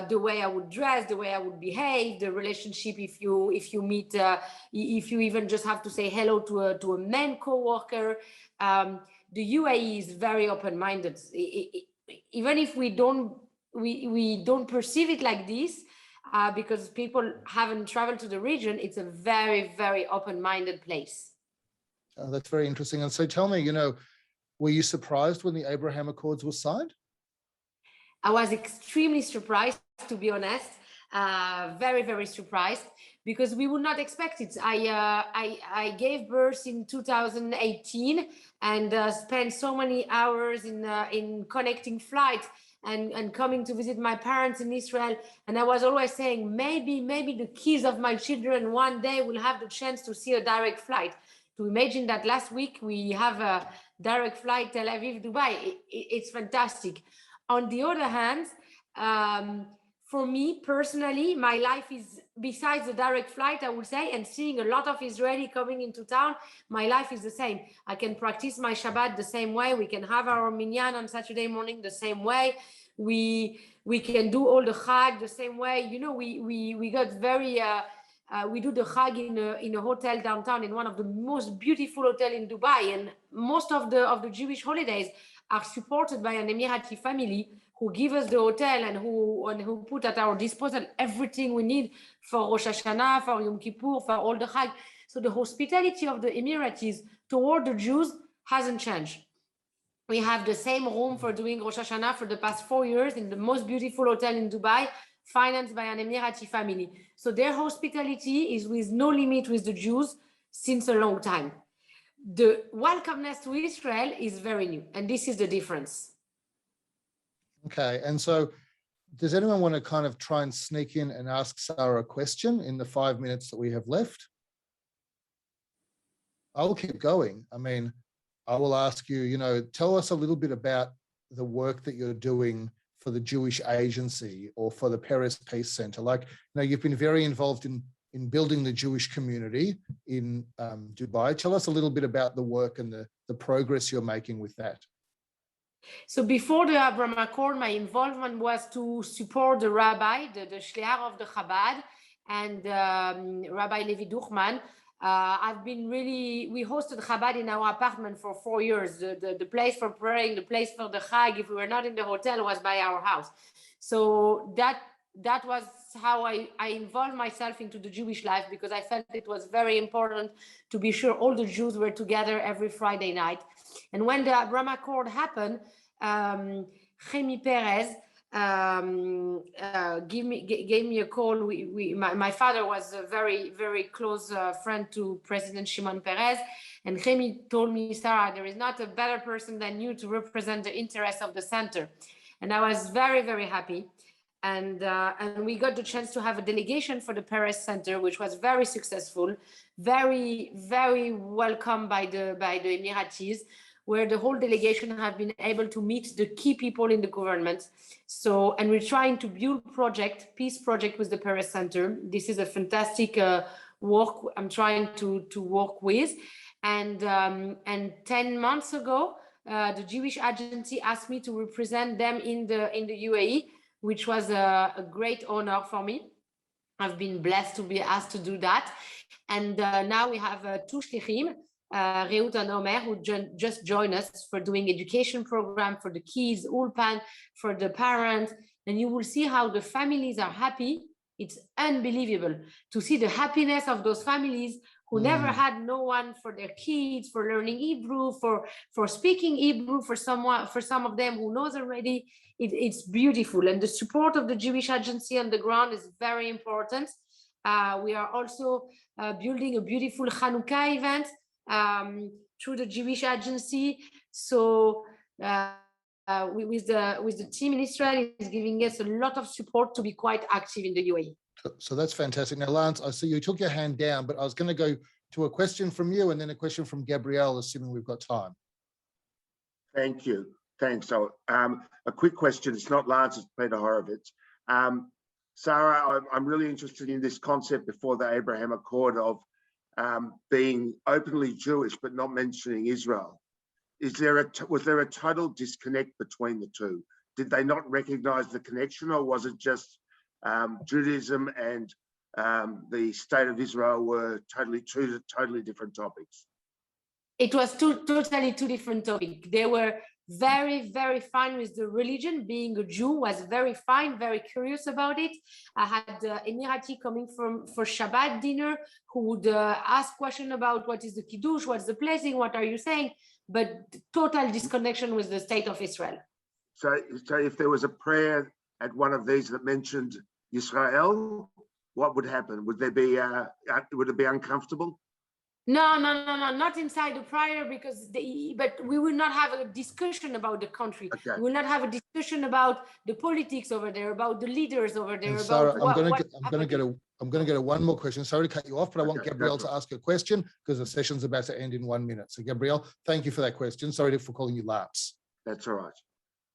[SPEAKER 10] the way I would dress, the way I would behave, the relationship. If you meet, if you even just have to say hello to a man coworker, the UAE is very open-minded. Even if we don't perceive it like this, because people haven't traveled to the region, it's a very open-minded place.
[SPEAKER 9] That's very interesting. And so tell me, were you surprised when the Abraham Accords were signed?
[SPEAKER 10] I was extremely surprised, to be honest, very surprised, because we would not expect it. I gave birth in 2018 and spent so many hours in connecting flights and coming to visit my parents in Israel. And I was always saying, maybe the kids of my children one day will have the chance to see a direct flight. To imagine that last week we have a direct flight Tel Aviv, Dubai, it's fantastic. On the other hand, for me personally, my life is, besides the direct flight, I would say, and seeing a lot of Israeli coming into town, my life is the same. I can practice my Shabbat the same way. We can have our minyan on Saturday morning the same way. We can do all the Chag the same way. We got very, we do the Chag in a hotel downtown, in one of the most beautiful hotels in Dubai. And most of the Jewish holidays are supported by an Emirati family who give us the hotel and who put at our disposal everything we need for Rosh Hashanah, for Yom Kippur, for all the Chag. So the hospitality of the Emiratis toward the Jews hasn't changed. We have the same room for doing Rosh Hashanah for the past 4 years in the most beautiful hotel in Dubai, financed by an Emirati family. So their hospitality is with no limit with the Jews since a long time. The welcomeness to Israel is very new, and this is the difference.
[SPEAKER 9] Okay, and so does anyone want to kind of try and sneak in and ask Sarah a question in the 5 minutes that we have left? I'll keep going. I mean, I will ask you, you know, tell us a little bit about the work that you're doing for the Jewish Agency or for the Peres Peace Center. Like, you know, you've been very involved in building the Jewish community in Dubai. Tell us a little bit about the work and the progress you're making with that.
[SPEAKER 10] So before the Abraham Accord, my involvement was to support the rabbi, the shaliach of the Chabad, and Rabbi Levi Duchman. We hosted Chabad in our apartment for 4 years. The place for praying, the place for the Chag, if we were not in the hotel, was by our house. So that was how I involved myself into the Jewish life, because I felt it was very important to be sure all the Jews were together every Friday night. And when the Abraham Accord happened, Rami Perez gave me a call. My father was a very, very close friend to President Shimon Peres, and Rami told me, Sarah, there is not a better person than you to represent the interests of the center. And I was very, very happy. And we got the chance to have a delegation for the Peres Center, which was very successful, very, very welcome by the Emiratis, where the whole delegation have been able to meet the key people in the government. So, and we're trying to build peace project with the Peres Center. This is a fantastic work I'm trying to work with. And 10 months ago, the Jewish Agency asked me to represent them in the UAE, which was a great honor for me. I've been blessed to be asked to do that. And now we have 2 shlichim, Reut and Omer, who just joined us for doing education program for the kids, Ulpan, for the parents. And you will see how the families are happy. It's unbelievable to see the happiness of those families who never had no one for their kids, for learning Hebrew, for speaking Hebrew, for some of them who knows already. It's beautiful. And the support of the Jewish Agency on the ground is very important. We are also building a beautiful Hanukkah event through the Jewish Agency. So with the team in Israel is giving us a lot of support to be quite active in the UAE.
[SPEAKER 9] So that's fantastic. Now, Lance, I see you took your hand down, but I was going to go to a question from you and then a question from Gabrielle, assuming we've got time.
[SPEAKER 11] Thank you. Thanks. So a quick question. It's not Lance, it's Peter Horowitz. Sarah, I'm really interested in this concept before the Abraham Accord of being openly Jewish but not mentioning Israel. Was there a total disconnect between the two? Did they not recognize the connection, or was it just Judaism and the state of Israel were totally different topics?
[SPEAKER 10] It was totally two different topics. They were very, very fine with the religion. Being a Jew was very fine, very curious about it. I had Emirati coming for Shabbat dinner who would ask questions about what is the Kiddush, what's the blessing, what are you saying, but total disconnection with the state of Israel.
[SPEAKER 11] So if there was a prayer at one of these that mentioned Israel, what would happen? Would it be uncomfortable?
[SPEAKER 10] No, not inside the prayer, but we will not have a discussion about the country. Okay. We will not have a discussion about the politics over there, about the leaders over there.
[SPEAKER 9] And Sarah, I'm going to get a one more question. Sorry to cut you off, but I want Gabrielle to ask a question because the session's about to end in 1 minute. So Gabrielle, thank you for that question. Sorry for calling you Lance.
[SPEAKER 11] That's all right.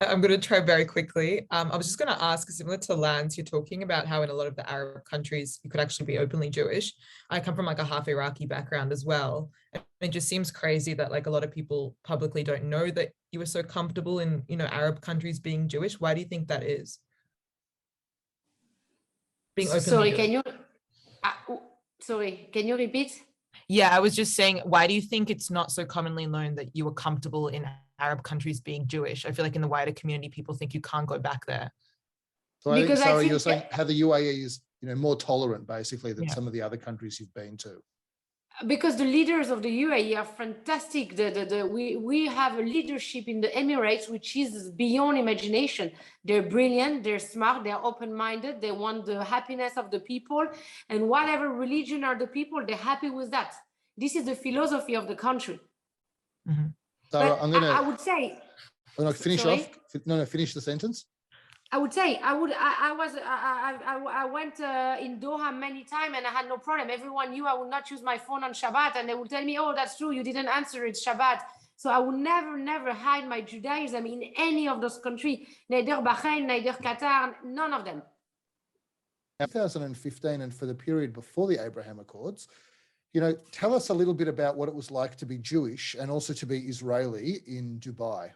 [SPEAKER 12] I'm going to try very quickly. I was just going to ask, similar to Lance, you're talking about how in a lot of the Arab countries, you could actually be openly Jewish. I come from like a half Iraqi background as well. And it just seems crazy that like a lot of people publicly don't know that you were so comfortable in, Arab countries being Jewish. Why do you think that is? Being openly Jewish.
[SPEAKER 10] Can you repeat?
[SPEAKER 12] Yeah, I was just saying, why do you think it's not so commonly known that you were comfortable in Arab countries being Jewish? I feel like in the wider community, people think you can't go back there.
[SPEAKER 9] So I think, Sarah, you're saying how the UAE is, more tolerant basically than some of the other countries you've been to.
[SPEAKER 10] Because the leaders of the UAE are fantastic. We have a leadership in the Emirates which is beyond imagination. They're brilliant, they're smart, they're open-minded, they want the happiness of the people, and whatever religion are the people, they're happy with that. This is the philosophy of the country.
[SPEAKER 9] Mm-hmm. So I
[SPEAKER 10] would say.
[SPEAKER 9] I'm going to finish off. No, finish the sentence.
[SPEAKER 10] I would say I went in Doha many times and I had no problem. Everyone knew I would not use my phone on Shabbat, and they would tell me, "Oh, that's true. You didn't answer it Shabbat." So I would never hide my Judaism in any of those countries. Neither Bahrain, neither Qatar, none of them.
[SPEAKER 9] 2015 and for the period before the Abraham Accords, tell us a little bit about what it was like to be Jewish and also to be Israeli in Dubai.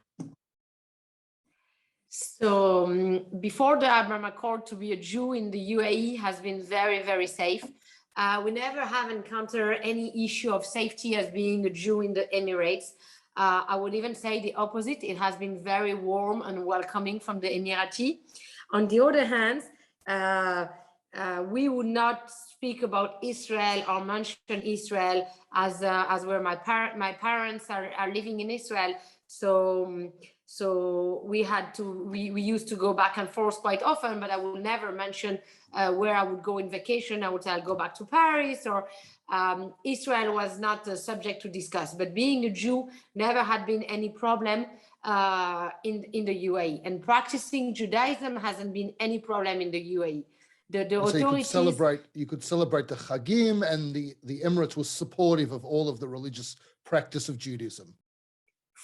[SPEAKER 10] So before the Abraham Accord, to be a Jew in the UAE has been very, very safe. We never have encountered any issue of safety as being a Jew in the Emirates. I would even say the opposite. It has been very warm and welcoming from the Emirati. On the other hand, we would not speak about Israel or mention Israel as where my parents are living in Israel. So we used to go back and forth quite often, but I would never mention where I would go in vacation. I would say I'll go back to Paris, or Israel was not a subject to discuss. But being a Jew never had been any problem in the UAE, and practicing Judaism hasn't been any problem in the UAE. The
[SPEAKER 9] so
[SPEAKER 10] authorities,
[SPEAKER 9] you could celebrate the Chagim, and the Emirates was supportive of all of the religious practice of Judaism.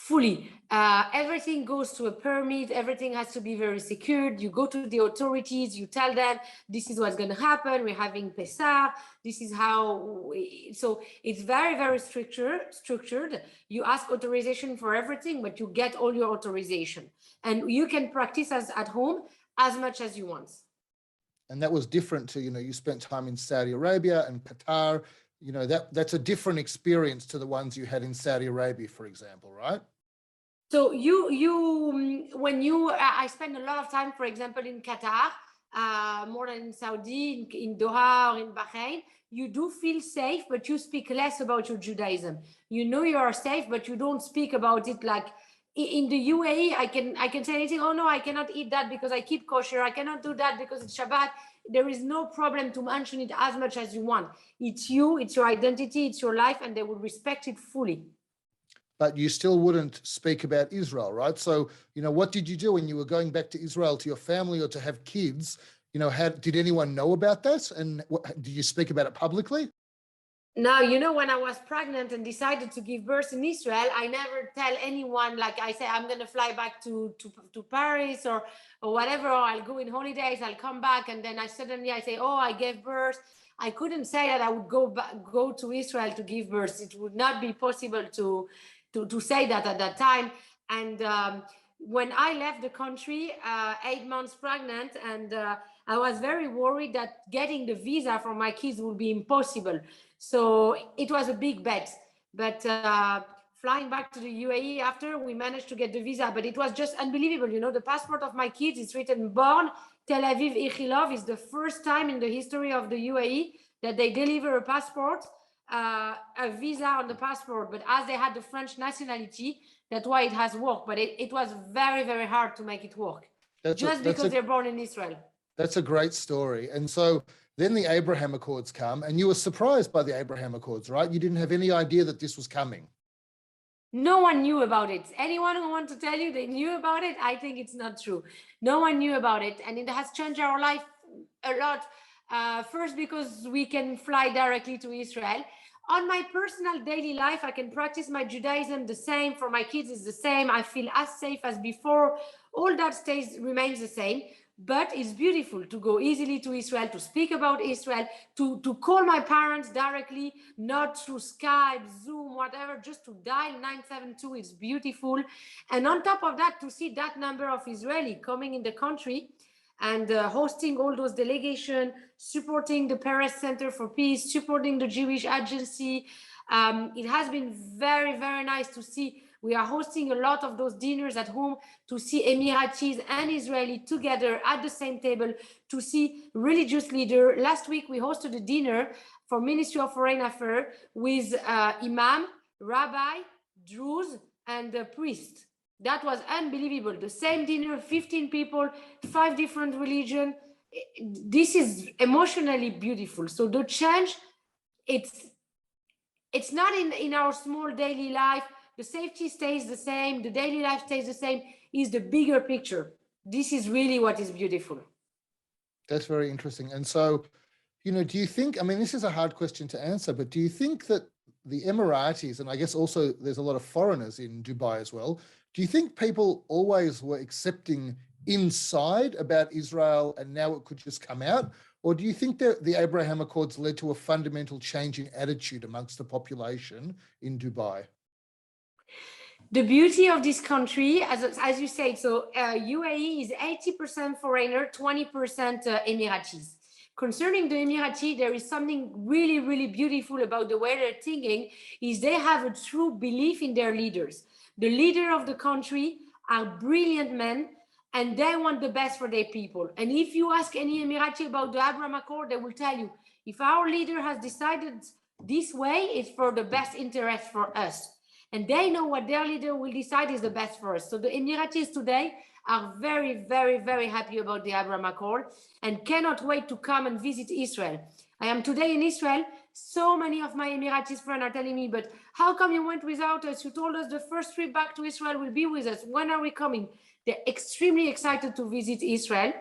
[SPEAKER 10] Fully. Everything goes to a permit. Everything has to be very secured. You go to the authorities, you tell them, this is what's going to happen. We're having Pesach. This is how. So it's very, very structured. You ask authorization for everything, but you get all your authorization. And you can practice at home as much as you want.
[SPEAKER 9] And that was different to, you spent time in Saudi Arabia and Qatar. That's a different experience to the ones you had in Saudi Arabia, for example, right?
[SPEAKER 10] So I spend a lot of time, for example, in Qatar, more than in Saudi, in Doha or in Bahrain. You do feel safe, but you speak less about your Judaism. You are safe, but you don't speak about it like in the UAE. I can say anything. Oh no, I cannot eat that because I keep kosher. I cannot do that because it's Shabbat. There is no problem to mention it as much as you want. It's you, it's your identity, it's your life, and they will respect it fully.
[SPEAKER 9] But you still wouldn't speak about Israel, right? So, what did you do when you were going back to Israel to your family or to have kids? Did anyone know about that? And did you speak about it publicly?
[SPEAKER 10] Now, when I was pregnant and decided to give birth in Israel, I never tell anyone, like I say, I'm going to fly back to Paris or whatever, or I'll go in holidays, I'll come back. And then I say, oh, I gave birth. I couldn't say that I would go to Israel to give birth. It would not be possible to say that at that time. And when I left the country, 8 months pregnant, and I was very worried that getting the visa for my kids would be impossible. So it was a big bet. But flying back to the UAE after, we managed to get the visa, but it was just unbelievable. The passport of my kids is written born Tel Aviv Ichilov. Is the first time in the history of the UAE that they deliver a passport, a visa on the passport. But as they had the French nationality, that's why it has worked. But it was very, very hard to make it work. Because they're born in Israel.
[SPEAKER 9] That's a great story. And so then the Abraham Accords come, and you were surprised by the Abraham Accords, right? You didn't have any idea that this was coming.
[SPEAKER 10] No one knew about it. Anyone who wants to tell you they knew about it, I think it's not true. No one knew about it. And it has changed our life a lot. First, because we can fly directly to Israel. On my personal daily life, I can practice my Judaism the same. For my kids, it's the same. I feel as safe as before. All that remains the same. But it's beautiful to go easily to Israel, to speak about Israel, to call my parents directly, not through Skype, Zoom, whatever, just to dial 972. It's beautiful. And on top of that, to see that number of Israelis coming in the country and hosting all those delegations, supporting the Paris Center for Peace, supporting the Jewish Agency. It has been very, very nice to see We are hosting a lot of those dinners at home to see Emiratis and Israeli together at the same table, to see religious leaders. Last week, we hosted a dinner for Ministry of Foreign Affairs with Imam, Rabbi, Druze, and priest. That was unbelievable. The same dinner, 15 people, 5 different religions. This is emotionally beautiful. So the change, it's not in our small daily life. The safety stays the same. The daily life stays the same. Is the bigger picture. This is really what is beautiful.
[SPEAKER 9] That's very interesting. And so, you know, do you think, I mean, this is a hard question to answer, but do you think that the Emiratis, and I guess also there's a lot of foreigners in Dubai as well, do you think people always were accepting inside about Israel and now it could just come out? Or do you think that the Abraham Accords led to a fundamental change in attitude amongst the population in Dubai?
[SPEAKER 10] The beauty of this country, as you said, so UAE is 80% foreigner, 20% Emiratis. Concerning the Emirati, there is something really, really beautiful about the way they're thinking, is they have a true belief in their leaders. The leader of the country are brilliant men, and they want the best for their people. And if you ask any Emirati about the Abraham Accord, they will tell you, if our leader has decided this way, it's for the best interest for us. And they know what their leader will decide is the best for us. So the Emiratis today are very, very, very happy about the Abraham Accord and cannot wait to come and visit Israel. I am today in Israel. So many of my Emiratis friends are telling me, but how come you went without us? You told us the first trip back to Israel will be with us. When are we coming? They're extremely excited to visit Israel.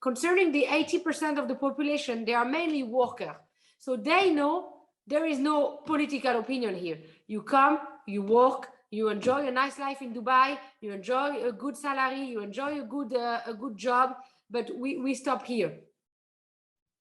[SPEAKER 10] Concerning the 80% of the population, they are mainly workers. So they know there is no political opinion here. You come, you work, you enjoy a nice life in Dubai, you enjoy a good salary, you enjoy a good job, but we stop here.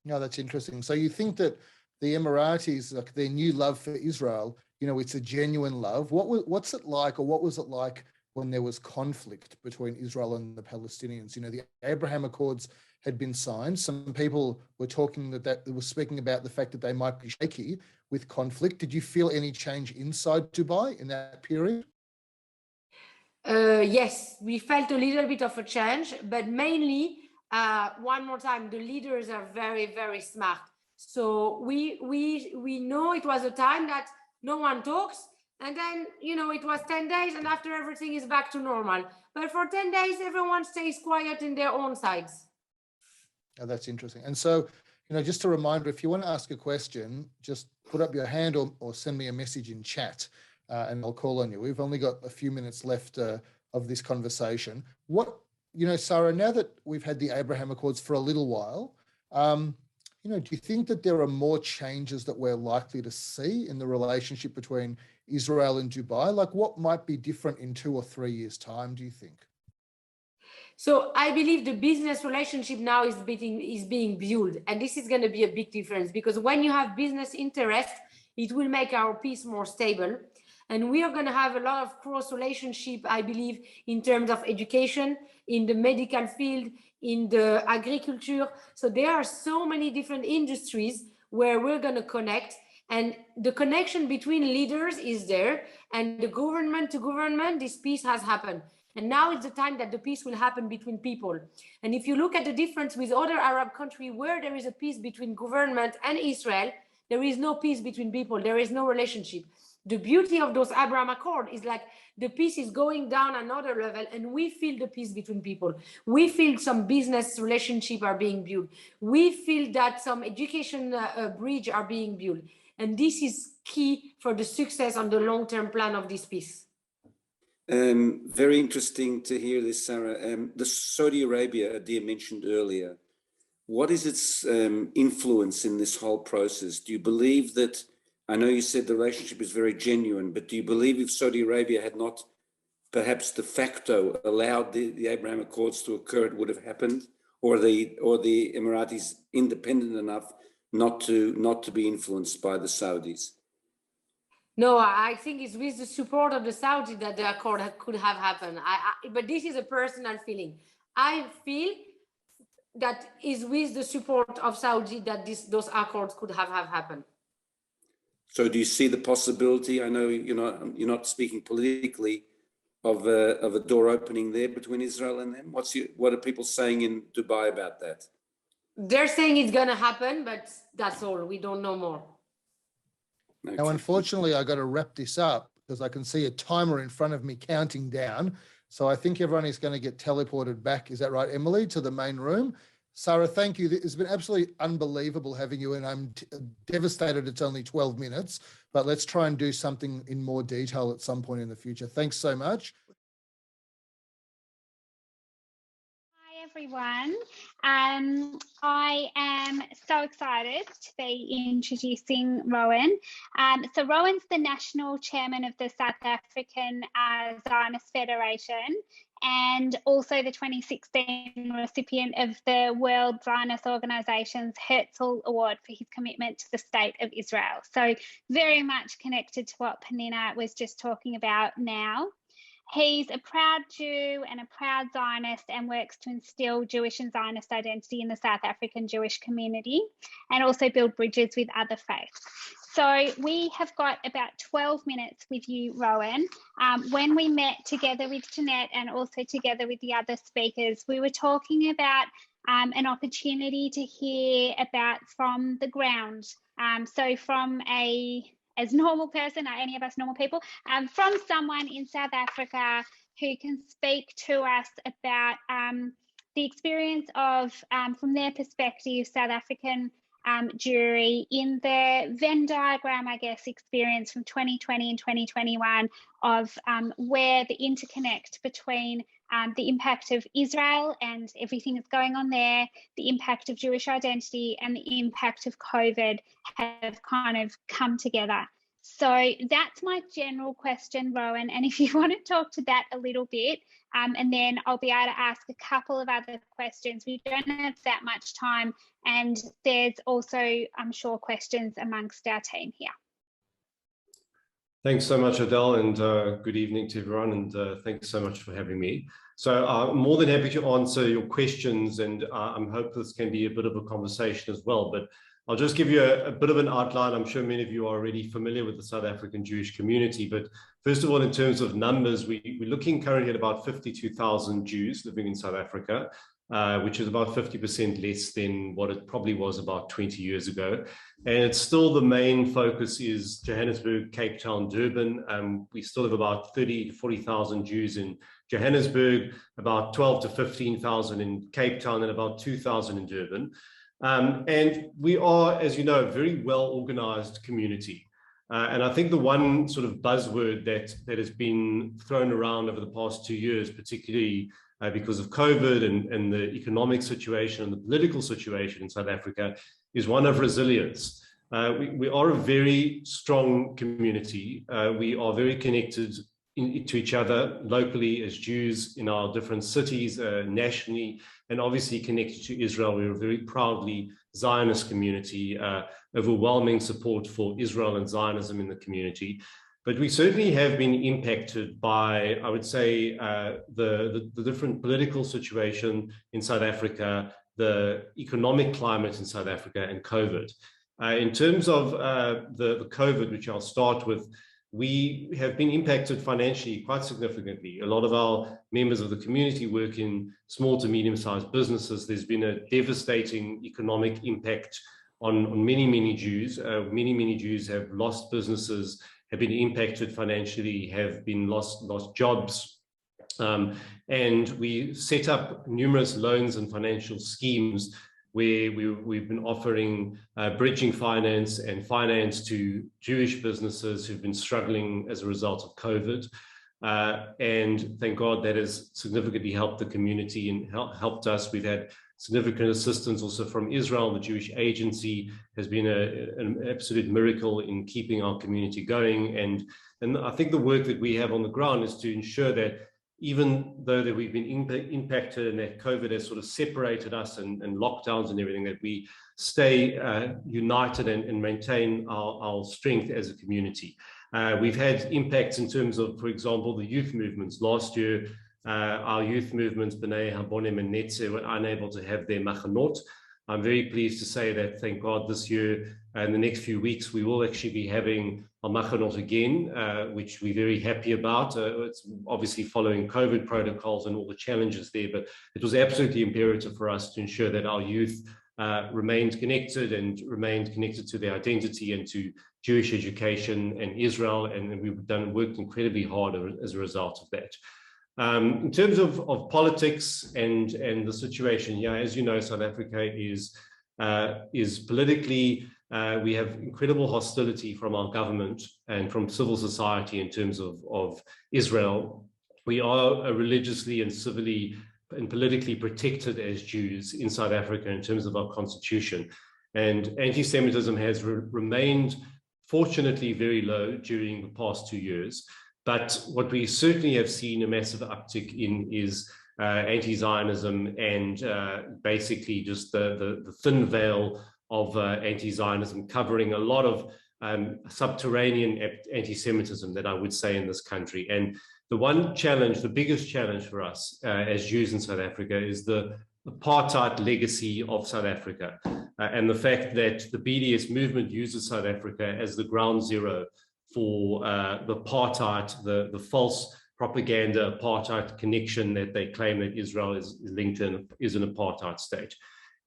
[SPEAKER 9] No, that's interesting. So you think that the Emiratis, like their new love for Israel, you know, it's a genuine love. What's it like, or what was it like when there was conflict between Israel and the Palestinians? You know, the Abraham Accords had been signed. Some people were talking that were speaking about the fact that they might be shaky with conflict. Did you feel any change inside Dubai in that period?
[SPEAKER 10] Yes, we felt a little bit of a change, but mainly, one more time, the leaders are very, very smart. So we know it was a time that no one talks, and then, you know, it was 10 days, and after everything is back to normal. But for 10 days, everyone stays quiet in their own sides.
[SPEAKER 9] Oh, that's interesting. And so, you know, just a reminder, if you want to ask a question, just put up your hand or send me a message in chat, and I'll call on you. We've only got a few minutes left of this conversation. You know, Sarah, now that we've had the Abraham Accords for a little while, you know, do you think that there are more changes that we're likely to see in the relationship between Israel and Dubai? Like, what might be different in 2 or 3 years' time, do you think?
[SPEAKER 10] So I believe the business relationship now is being built, and this is going to be a big difference, because when you have business interest, it will make our peace more stable. And we are going to have a lot of cross relationship, I believe, in terms of education, in the medical field, in the agriculture. So there are so many different industries where we're going to connect, and the connection between leaders is there, and the government to government, this peace has happened. And now it's the time that the peace will happen between people. And if you look at the difference with other Arab countries where there is a peace between government and Israel, there is no peace between people. There is no relationship. The beauty of those Abraham Accords is like the peace is going down another level, and we feel the peace between people. We feel some business relationship are being built. We feel that some education bridge are being built. And this is key for the success on the long-term plan of this peace.
[SPEAKER 6] Very interesting to hear this, Sarah. The Saudi Arabia, Adir mentioned earlier, what is its influence in this whole process? Do you believe that, I know you said the relationship is very genuine, but do you believe if Saudi Arabia had not perhaps de facto allowed the Abraham Accords to occur, it would have happened? Or the Emiratis independent enough not to be influenced by the Saudis?
[SPEAKER 10] No, I think it's with the support of the Saudis that the accord could have happened. But this is a personal feeling. I feel that is with the support of Saudi that those accords could have happened.
[SPEAKER 6] So do you see the possibility? I know you're not speaking politically, of a door opening there between Israel and them? What are people saying in Dubai about that?
[SPEAKER 10] They're saying it's going to happen, but that's all. We don't know more.
[SPEAKER 6] Okay.
[SPEAKER 9] Now, unfortunately, I got to wrap this up because I can see a timer in front of me counting down. So I think everyone is going to get teleported back. Is that right, Emily, to the main room? Sarah, thank you. It's been absolutely unbelievable having you, and I'm devastated it's only 12 minutes, but let's try and do something in more detail at some point in the future. Thanks so much.
[SPEAKER 13] Hi, everyone. I am so excited to be introducing Rowan. So Rowan's the national chairman of the South African Zionist Federation, and also the 2016 recipient of the World Zionist Organization's Herzl Award for his commitment to the State of Israel. So very much connected to what Pnina was just talking about now. He's a proud Jew and a proud Zionist and works to instill Jewish and Zionist identity in the South African Jewish community and also build bridges with other faiths. So we have got about 12 minutes with you, Rowan. When we met together with Jeanette and also together with the other speakers, we were talking about an opportunity to hear about from the ground. So from as normal person, are any of us normal people, from someone in South Africa who can speak to us about the experience of, from their perspective, South African Jewry in the Venn diagram, I guess, experience from 2020 and 2021 of where the interconnect between the impact of Israel and everything that's going on there, the impact of Jewish identity and the impact of COVID have kind of come together. So that's my general question, Rowan. And if you want to talk to that a little bit, and then I'll be able to ask a couple of other questions. We don't have that much time. And there's also, I'm sure, questions amongst our team here.
[SPEAKER 14] Thanks so much, Adele, and good evening to everyone, and thanks so much for having me. So I'm more than happy to answer your questions, and I hope this can be a bit of a conversation as well, but I'll just give you a bit of an outline. I'm sure many of you are already familiar with the South African Jewish community, but first of all, in terms of numbers, we're looking currently at about 52,000 Jews living in South Africa, which is about 50% less than what it probably was about 20 years ago. And it's still the main focus is Johannesburg, Cape Town, Durban. We still have about 30 to 40,000 Jews in Johannesburg, about 12 to 15,000 in Cape Town, and about 2,000 in Durban. And we are, as you know, a very well-organized community. And I think the one sort of buzzword that has been thrown around over the past 2 years, particularly because of COVID and the economic situation and the political situation in South Africa, is one of resilience. We are a very strong community. We are very connected to each other locally as Jews in our different cities, nationally, and obviously connected to Israel. We're a very proudly Zionist community, overwhelming support for Israel and Zionism in the community. But we certainly have been impacted by, I would say, the different political situation in South Africa, the economic climate in South Africa, and COVID. In terms of the COVID, which I'll start with, we have been impacted financially quite significantly. A lot of our members of the community work in small to medium-sized businesses. There's been a devastating economic impact on many, many Jews. Many Jews have lost businesses, have been impacted financially, have been lost jobs. And we set up numerous loans and financial schemes where we've been offering bridging finance and finance to Jewish businesses who've been struggling as a result of COVID. And thank God that has significantly helped the community and helped us. We've had significant assistance also from Israel. The Jewish Agency has been an absolute miracle in keeping our community going. And I think the work that we have on the ground is to ensure that even though that we've been impacted and that COVID has sort of separated us and lockdowns and everything, that we stay united and maintain our strength as a community. We've had impacts in terms of, for example, the youth movements. Last year, our youth movements, B'nai Habonim and Netze, were unable to have their machanot. I'm very pleased to say that, thank God, this year, in the next few weeks, we will actually be having al-Machanot again, which we're very happy about. It's obviously following COVID protocols and all the challenges there, but it was absolutely imperative for us to ensure that our youth remained connected to their identity and to Jewish education and Israel, and we've worked incredibly hard as a result of that. In terms of politics and the situation, yeah, as you know, South Africa is politically, we have incredible hostility from our government and from civil society in terms of Israel. We are religiously and civilly and politically protected as Jews in South Africa in terms of our constitution. And anti-Semitism has remained, fortunately, very low during the past 2 years. But what we certainly have seen a massive uptick in is anti-Zionism and basically just the thin veil of anti-Zionism covering a lot of subterranean anti-Semitism that I would say in this country. And the one challenge, the biggest challenge for us as Jews in South Africa is the apartheid legacy of South Africa and the fact that the BDS movement uses South Africa as the ground zero for the apartheid, the false propaganda apartheid connection that they claim that Israel is linked in, is an apartheid state.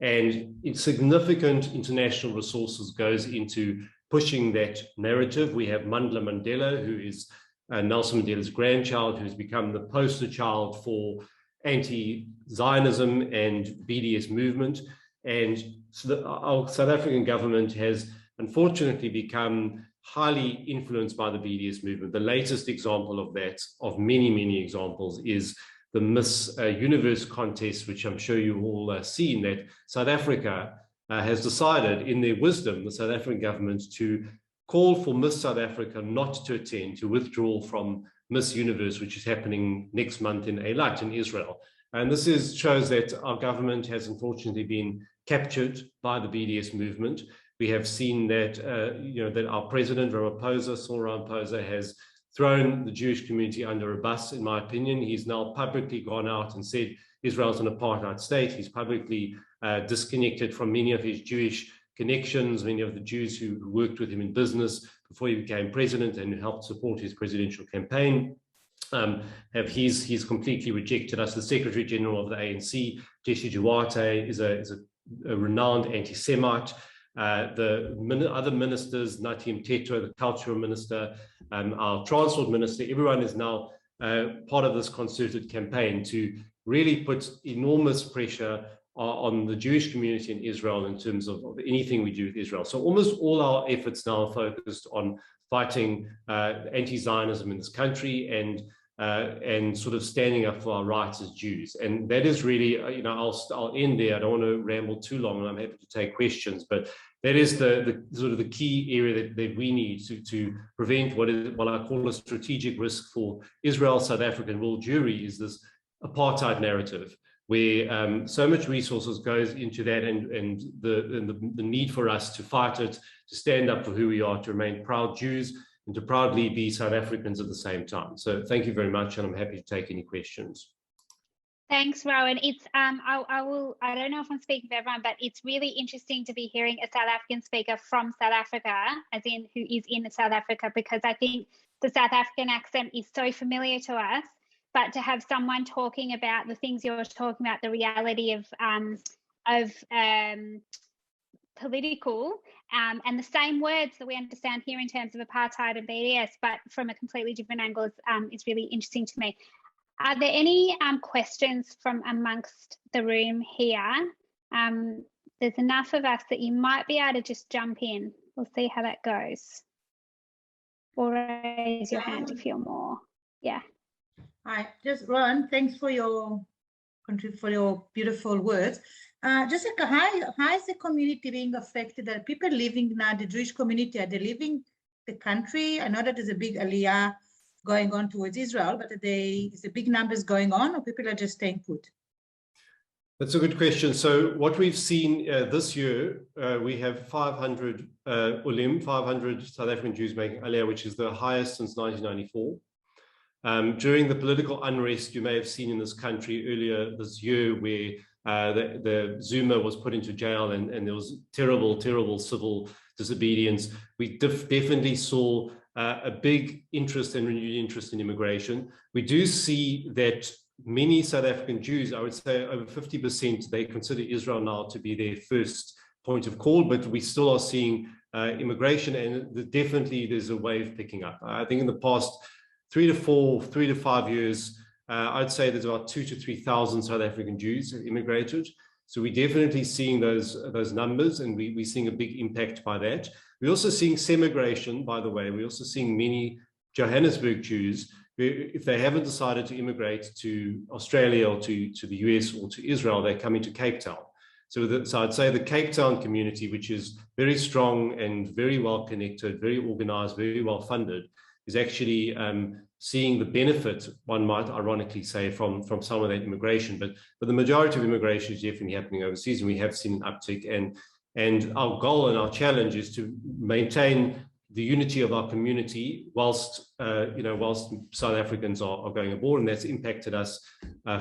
[SPEAKER 14] And significant international resources goes into pushing that narrative. We have Mandla Mandela, who is Nelson Mandela's grandchild, who's become the poster child for anti-Zionism and BDS movement. And so our South African government has unfortunately become highly influenced by the BDS movement. The latest example of that, of many, many examples, is the Miss Universe contest, which I'm sure you've all seen, that South Africa has decided in their wisdom, the South African government, to call for Miss South Africa not to attend, to withdraw from Miss Universe, which is happening next month in Eilat in Israel. And this shows that our government has unfortunately been captured by the BDS movement. We have seen that, that our president, Cyril Ramaphosa, has thrown the Jewish community under a bus, in my opinion. He's now publicly gone out and said Israel's an apartheid state. He's publicly disconnected from many of his Jewish connections, many of the Jews who worked with him in business before he became president and helped support his presidential campaign. He's completely rejected us. The Secretary General of the ANC, Jesse Duarte, is a renowned anti-Semite. The other ministers, Natim Teto, the cultural minister, our transport minister, everyone is now part of this concerted campaign to really put enormous pressure on the Jewish community in Israel in terms of anything we do with Israel. So almost all our efforts now are focused on fighting anti-Zionism in this country and sort of standing up for our rights as Jews. And that is really, I'll end there. I don't want to ramble too long, and I'm happy to take questions, but that is the sort of the key area that we need to prevent what I call a strategic risk for Israel, South Africa, and world Jewry, is this apartheid narrative, where so much resources goes into that, and the need for us to fight it, to stand up for who we are, to remain proud Jews, and to proudly be South Africans at the same time. So thank you very much, and I'm happy to take any questions.
[SPEAKER 13] Thanks, Rowan. It's I don't know if I'm speaking for everyone, but it's really interesting to be hearing a South African speaker from South Africa, as in who is in South Africa, because I think the South African accent is so familiar to us. But to have someone talking about the things you're talking about, the reality of political and the same words that we understand here in terms of apartheid and BDS, but from a completely different angle, is really interesting to me. Are there any questions from amongst the room here? There's enough of us that you might be able to just jump in. We'll see how that goes. Or raise your hand if you're more. Yeah.
[SPEAKER 15] Hi, just Rowan, thanks for your beautiful words. Just like, how is the community being affected? Are people living now, the Jewish community, are they leaving the country? I know that there's a big aliyah going on towards Israel, but is the big numbers going on, or people are just staying put?
[SPEAKER 14] That's a good question. So what we've seen this year, we have 500 Ulim, 500 South African Jews making aliyah, which is the highest since 1994. During the political unrest you may have seen in this country earlier this year, where the Zuma was put into jail and there was terrible civil disobedience, we definitely saw a big interest and renewed interest in immigration. We do see that many South African Jews, I would say over 50%, they consider Israel now to be their first point of call, but we still are seeing immigration, and definitely there's a wave picking up. I think in the past 3 to 5 years, I'd say there's about 2,000 to 3,000 South African Jews have immigrated. So we're definitely seeing those numbers, and we're seeing a big impact by that. We're also seeing semigration, by the way. We're also seeing many Johannesburg Jews, if they haven't decided to immigrate to Australia or to the US or to Israel, they're coming to Cape Town. So I'd say the Cape Town community, which is very strong and very well connected, very organized, very well funded, is actually seeing the benefit, one might ironically say, from some of that immigration. But the majority of immigration is definitely happening overseas, and we have seen an uptick. And our goal and our challenge is to maintain the unity of our community whilst South Africans are going abroad, and that's impacted us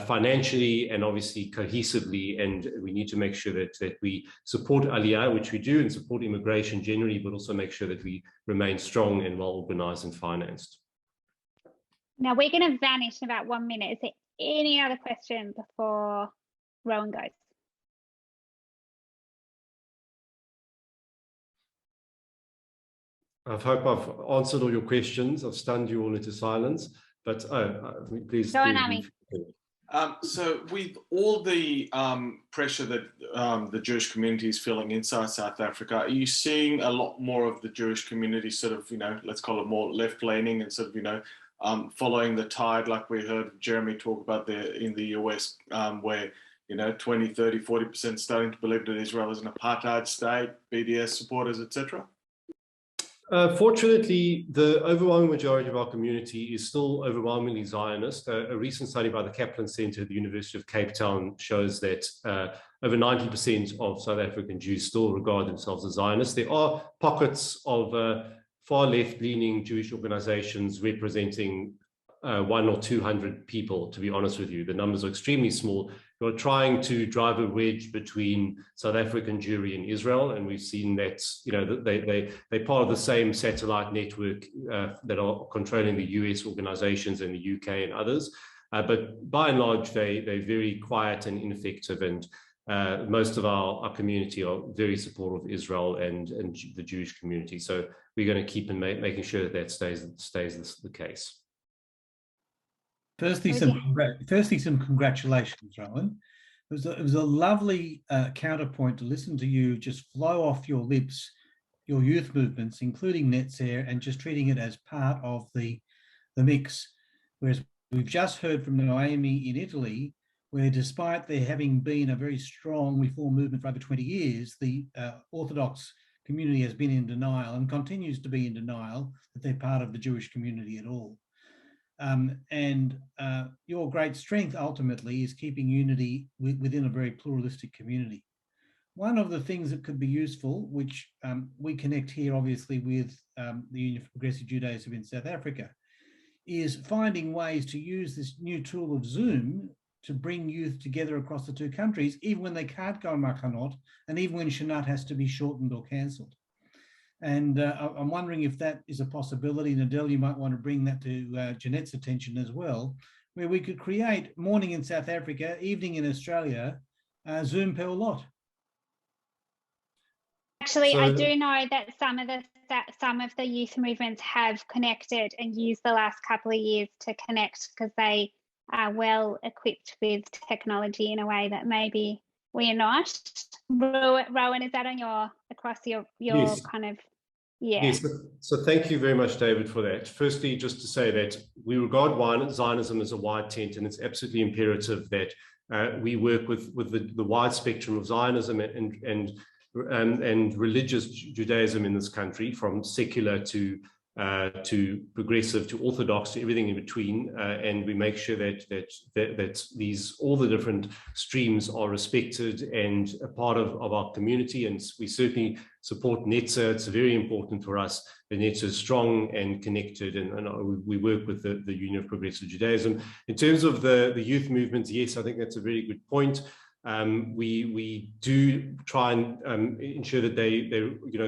[SPEAKER 14] financially and obviously cohesively. And we need to make sure that we support Aliyah, which we do, and support immigration generally, but also make sure that we remain strong and well organized and financed.
[SPEAKER 13] Now we're going to vanish in about 1 minute. Is there any other question before Rowan goes?
[SPEAKER 14] I hope I've answered all your questions. I've stunned you all into silence, but please.
[SPEAKER 13] Go on, Rami.
[SPEAKER 16] So with all the pressure that the Jewish community is feeling inside South Africa, are you seeing a lot more of the Jewish community sort of, let's call it more left-leaning and sort of, following the tide, like we heard Jeremy talk about there in the US, where, 20, 30, 40% starting to believe that Israel is an apartheid state, BDS supporters, etc.?
[SPEAKER 14] Fortunately, the overwhelming majority of our community is still overwhelmingly Zionist. A recent study by the Kaplan Center at the University of Cape Town shows that over 90% of South African Jews still regard themselves as Zionists. There are pockets of far left-leaning Jewish organizations representing 100 or 200 people, to be honest with you. The numbers are extremely small. Who are trying to drive a wedge between South African Jewry and Israel, and we've seen that they're part of the same satellite network that are controlling the US organizations in the UK and others. But by and large, they're very quiet and ineffective, and most of our community are very supportive of Israel and the Jewish community. So we're going to keep making sure that stays the case.
[SPEAKER 17] Firstly, some congratulations, Rowan. It was a lovely counterpoint to listen to you just flow off your lips, your youth movements, including Netzer, and just treating it as part of the mix. Whereas we've just heard from Noemi in Italy, where despite there having been a very strong reform movement for over 20 years, the Orthodox community has been in denial and continues to be in denial that they're part of the Jewish community at all. Your great strength ultimately is keeping unity within a very pluralistic community. One of the things that could be useful, which we connect here obviously with the Union for Progressive Judaism in South Africa, is finding ways to use this new tool of Zoom to bring youth together across the two countries, even when they can't go on Machanot, and even when Shanat has to be shortened or cancelled. And I'm wondering if that is a possibility. Nadel, you might want to bring that to Jeanette's attention as well, where we could create morning in South Africa, evening in Australia, Zoom per lot.
[SPEAKER 13] Actually, I do know that some of the youth movements have connected and used the last couple of years to connect because they are well equipped with technology in a way that maybe we are not. Rowan, is that on across your
[SPEAKER 14] yes.
[SPEAKER 13] kind of, yeah.
[SPEAKER 14] Yes, so thank you very much, David, for that. Firstly, just to say that we regard Zionism as a wide tent, and it's absolutely imperative that we work with the wide spectrum of Zionism and religious Judaism in this country, from secular to progressive to Orthodox to everything in between, and we make sure that all the different streams are respected and a part of our community. And we certainly support Netzer. It's very important for us that Netzer is strong and connected, and we work with the Union of Progressive Judaism. In terms of the youth movements, yes, I think that's a very good point. We do try and ensure that they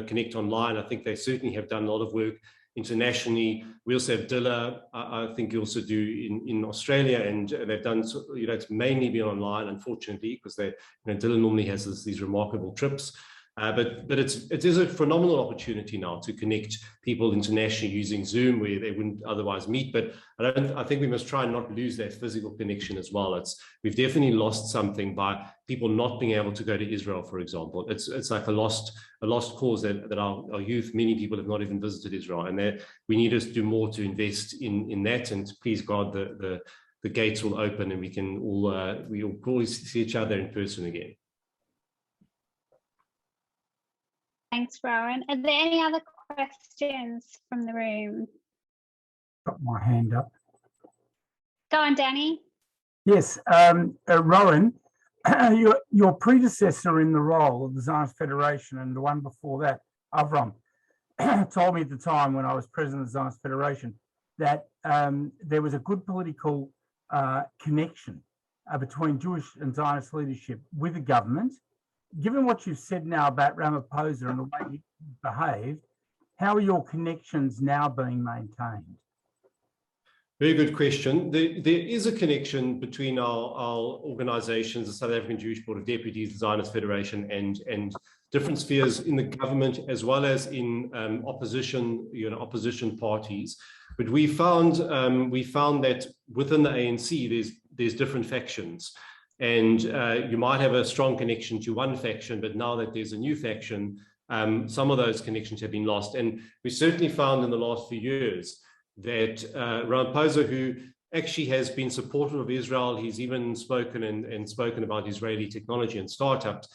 [SPEAKER 14] connect online. I think they certainly have done a lot of work internationally. We also have Dilla, I think you also do in Australia, and they've done, it's mainly been online, unfortunately, because Dilla normally has these remarkable trips. But it is a phenomenal opportunity now to connect people internationally using Zoom, where they wouldn't otherwise meet. But I think we must try and not lose that physical connection as well. We've definitely lost something by people not being able to go to Israel, for example. It's like a lost cause that our youth, many people have not even visited Israel, and we need to do more to invest in that. And please God, the gates will open and we'll always see each other in person again.
[SPEAKER 13] Thanks, Rowan. Are there any other questions from the room?
[SPEAKER 18] Got my hand up.
[SPEAKER 13] Go on, Danny.
[SPEAKER 18] Yes, Rowan, your predecessor in the role of the Zionist Federation and the one before that, Avram, told me at the time when I was president of the Zionist Federation that there was a good political connection between Jewish and Zionist leadership with the government. Given what you've said now about Ramaphosa and the way he behaved, how are your connections now being maintained?
[SPEAKER 14] Very good question. There is a connection between our organizations, the South African Jewish Board of Deputies, the Zionist Federation, and different spheres in the government, as well as in opposition parties. But we found that within the ANC, there's different factions. And you might have a strong connection to one faction, but now that there's a new faction, some of those connections have been lost. And we certainly found in the last few years that Ramaphosa, who actually has been supportive of Israel, he's even spoken and spoken about Israeli technology and startups,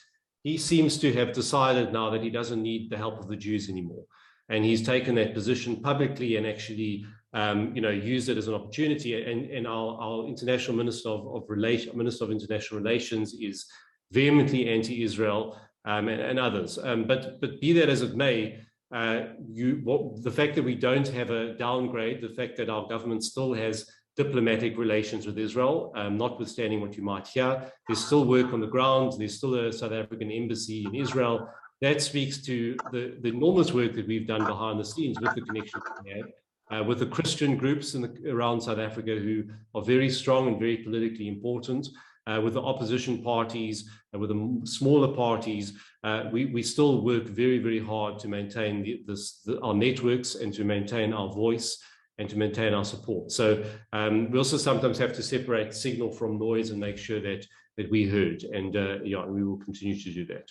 [SPEAKER 14] he seems to have decided now that he doesn't need the help of the Jews anymore. And he's taken that position publicly and actually used it as an opportunity. And our international minister of international relations is vehemently anti-Israel and others. But be that as it may, the fact that we don't have a downgrade, the fact that our government still has diplomatic relations with Israel, notwithstanding what you might hear, there's still work on the ground. There's still a South African embassy in Israel. That speaks to the enormous work that we've done behind the scenes with the connections we have. With the Christian groups around South Africa who are very strong and very politically important, with the opposition parties, with the smaller parties, we still work very, very hard to maintain our networks and to maintain our voice and to maintain our support. So we also sometimes have to separate signal from noise and make sure that we heard, and we will continue to do that.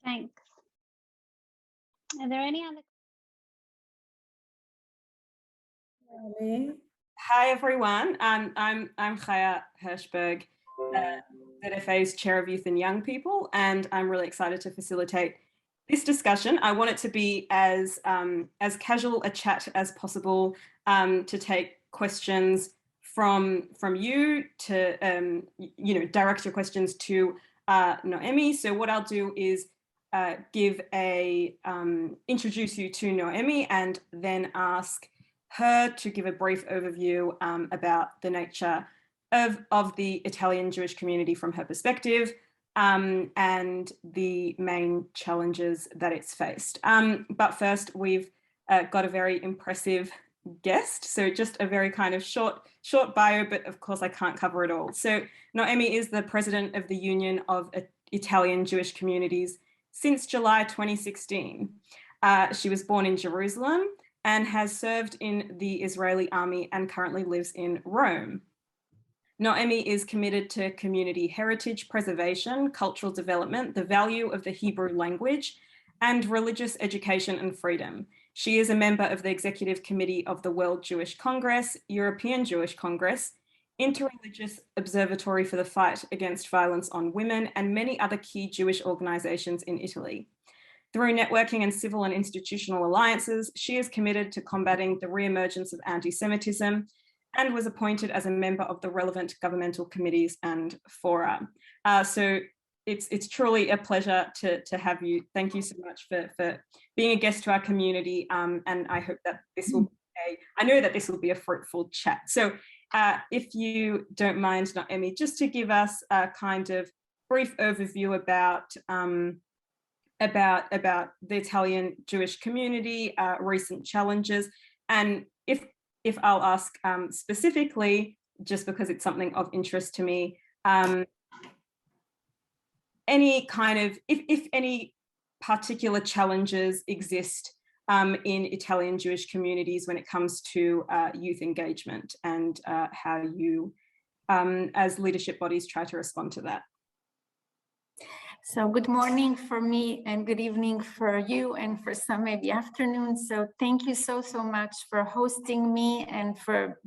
[SPEAKER 13] Thanks. Are there any other?
[SPEAKER 19] Hi everyone, I'm Chaya Hirschberg, ZFA's Chair of Youth and Young People, and I'm really excited to facilitate this discussion. I want it to be as casual a chat as possible, to take questions from you, to direct your questions to Noemi. So what I'll do is introduce you to Noemi and then ask her to give a brief overview about the nature of the Italian Jewish community from her perspective, and the main challenges that it's faced. But first, we've got a very impressive guest. So just a very kind of short bio, but of course I can't cover it all. So Noemi is the president of the Union of Italian Jewish Communities since July 2016. She was born in Jerusalem and has served in the Israeli army and currently lives in Rome. Noemi is committed to community heritage preservation, cultural development, the value of the Hebrew language, and religious education and freedom. She is a member of the Executive Committee of the World Jewish Congress, European Jewish Congress, Interreligious Observatory for the Fight Against Violence on Women, and many other key Jewish organizations in Italy. Through networking and civil and institutional alliances, she is committed to combating the re-emergence of anti-Semitism and was appointed as a member of the relevant governmental committees and fora. So it's truly a pleasure to have you. Thank you so much for being a guest to our community. And I hope that this will I know that this will be a fruitful chat. So if you don't mind, Noemi, just to give us a kind of brief overview about about the Italian Jewish community, recent challenges, and if I'll ask specifically, just because it's something of interest to me, any kind of, if any particular challenges exist in Italian Jewish communities when it comes to youth engagement, and how you, as leadership bodies, try to respond to that.
[SPEAKER 20] So good morning for me and good evening for you, and for some maybe afternoon. So thank you so much for hosting me and for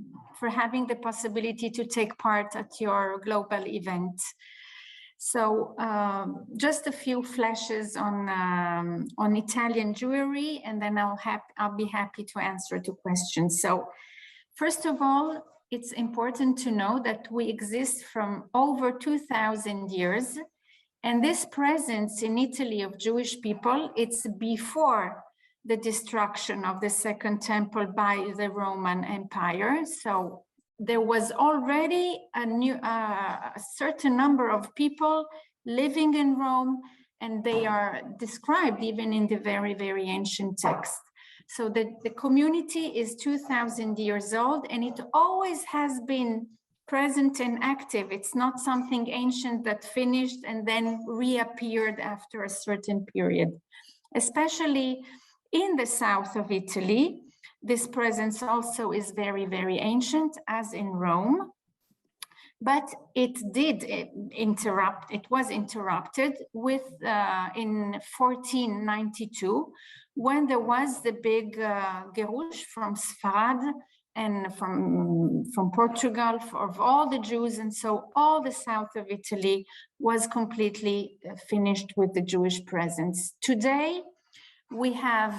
[SPEAKER 20] having the possibility to take part at your global event. So just a few flashes on Italian Jewry, and then I'll be happy to answer to questions. So first of all, it's important to know that we exist from over 2,000 years. And this presence in Italy of Jewish people, it's before the destruction of the Second Temple by the Roman Empire. So there was already a certain number of people living in Rome, and they are described even in the very, very ancient text. So the community is 2,000 years old, and it always has been present and active. It's not something ancient that finished and then reappeared after a certain period. Especially in the south of Italy, this presence also is very, very ancient, as in Rome. But it was interrupted with in 1492, when there was the big Gerush from Sfarad, and from Portugal, of all the Jews. And so all the south of Italy was completely finished with the Jewish presence. Today, we have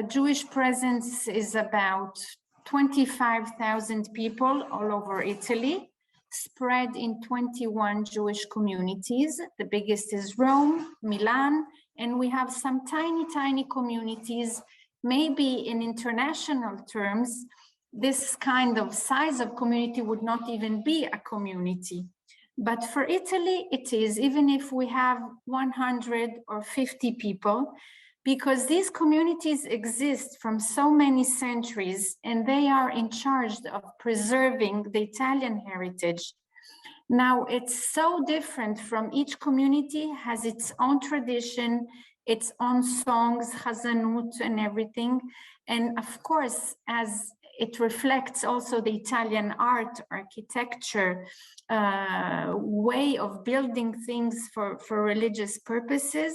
[SPEAKER 20] Jewish presence is about 25,000 people all over Italy, spread in 21 Jewish communities. The biggest is Rome, Milan, and we have some tiny communities. Maybe in international terms, this kind of size of community would not even be a community. But for Italy, it is, even if we have 100 or 50 people, because these communities exist from so many centuries, and they are in charge of preserving the Italian heritage. Now, it's so different from each community, has its own tradition, its own songs, chazanut and everything. And of course, as it reflects also the Italian art, architecture, way of building things for religious purposes.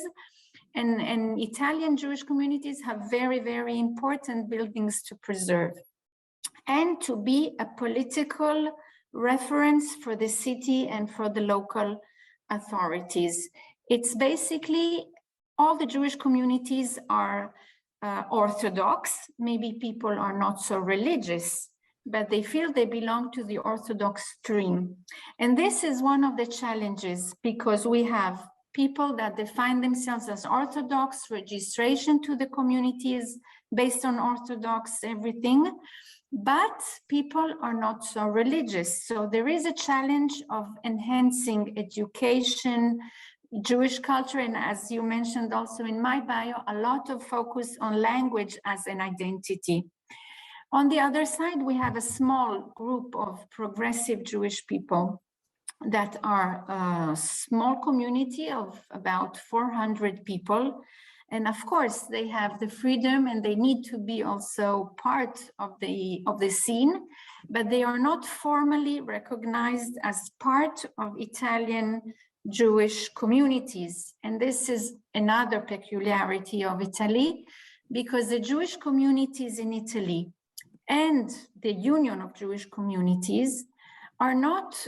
[SPEAKER 20] And Italian Jewish communities have very, very important buildings to preserve and to be a political reference for the city and for the local authorities. It's basically all the Jewish communities are Orthodox. Maybe people are not so religious, but they feel they belong to the Orthodox stream. And this is one of the challenges, because we have people that define themselves as Orthodox, registration to the communities based on Orthodox, everything, but people are not so religious. So there is a challenge of enhancing education, Jewish culture, and as you mentioned also in my bio, a lot of focus on language as an identity. On the other side, we have a small group of progressive Jewish people that are a small community of about 400 people. And of course, they have the freedom and they need to be also part of the scene, but they are not formally recognized as part of Italian Jewish communities. And this is another peculiarity of Italy, because the Jewish communities in Italy and the Union of Jewish Communities are not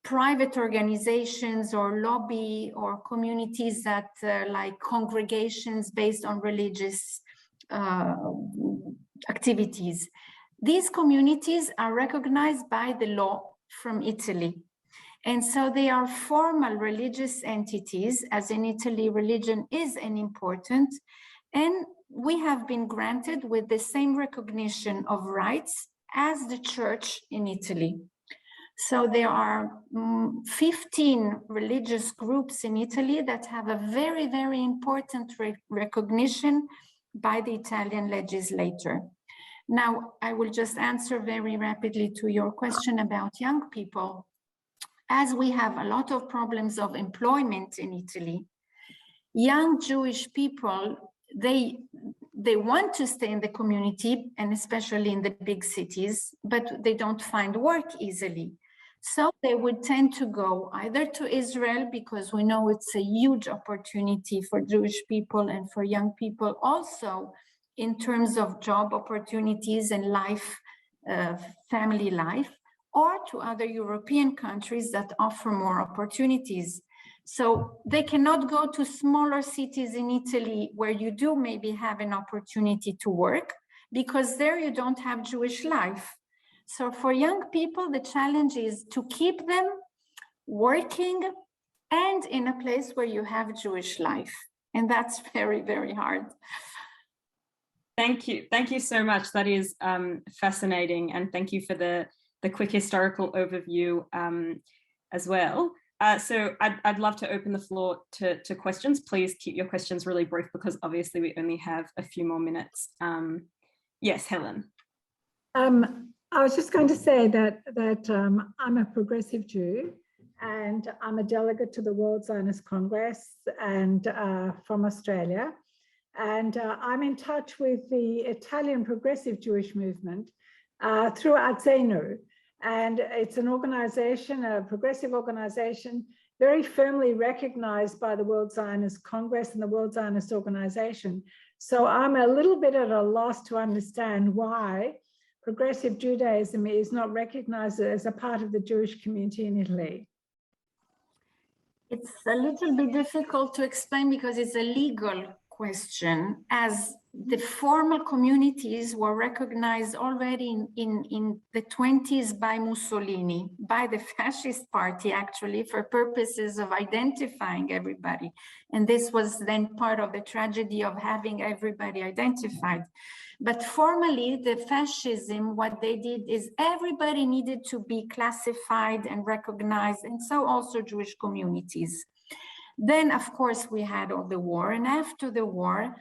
[SPEAKER 20] private organizations or lobby or communities that like congregations based on religious activities. These communities are recognized by the law from Italy. And so they are formal religious entities, as in Italy, religion is an important, and we have been granted with the same recognition of rights as the church in Italy. So there are 15 religious groups in Italy that have a very, very important recognition by the Italian legislature. Now, I will just answer very rapidly to your question about young people. As we have a lot of problems of employment in Italy, young Jewish people, they want to stay in the community and especially in the big cities, but they don't find work easily. So they would tend to go either to Israel, because we know it's a huge opportunity for Jewish people and for young people also in terms of job opportunities and life, family life, or to other European countries that offer more opportunities. So they cannot go to smaller cities in Italy where you do maybe have an opportunity to work, because there you don't have Jewish life. So for young people, the challenge is to keep them working and in a place where you have Jewish life. And that's very, very hard.
[SPEAKER 19] Thank you. Thank you so much. That is fascinating. And thank you for the quick historical overview as well. So I'd love to open the floor to questions. Please keep your questions really brief, because obviously we only have a few more minutes. Yes, Helen.
[SPEAKER 21] I was just going to say that I'm a progressive Jew, and I'm a delegate to the World Zionist Congress and from Australia. And I'm in touch with the Italian progressive Jewish movement through Agenyahu. And it's an organization, a progressive organization, very firmly recognized by the World Zionist Congress and the World Zionist Organization. So I'm a little bit at a loss to understand why progressive Judaism is not recognized as a part of the Jewish community in Italy.
[SPEAKER 20] It's a little bit difficult to explain because it's a legal question, as the formal communities were recognized already in the 20s by Mussolini, by the fascist party, actually, for purposes of identifying everybody. And this was then part of the tragedy of having everybody identified. But formally, the fascism, what they did is everybody needed to be classified and recognized, and so also Jewish communities. Then, of course, we had all the war, and after the war,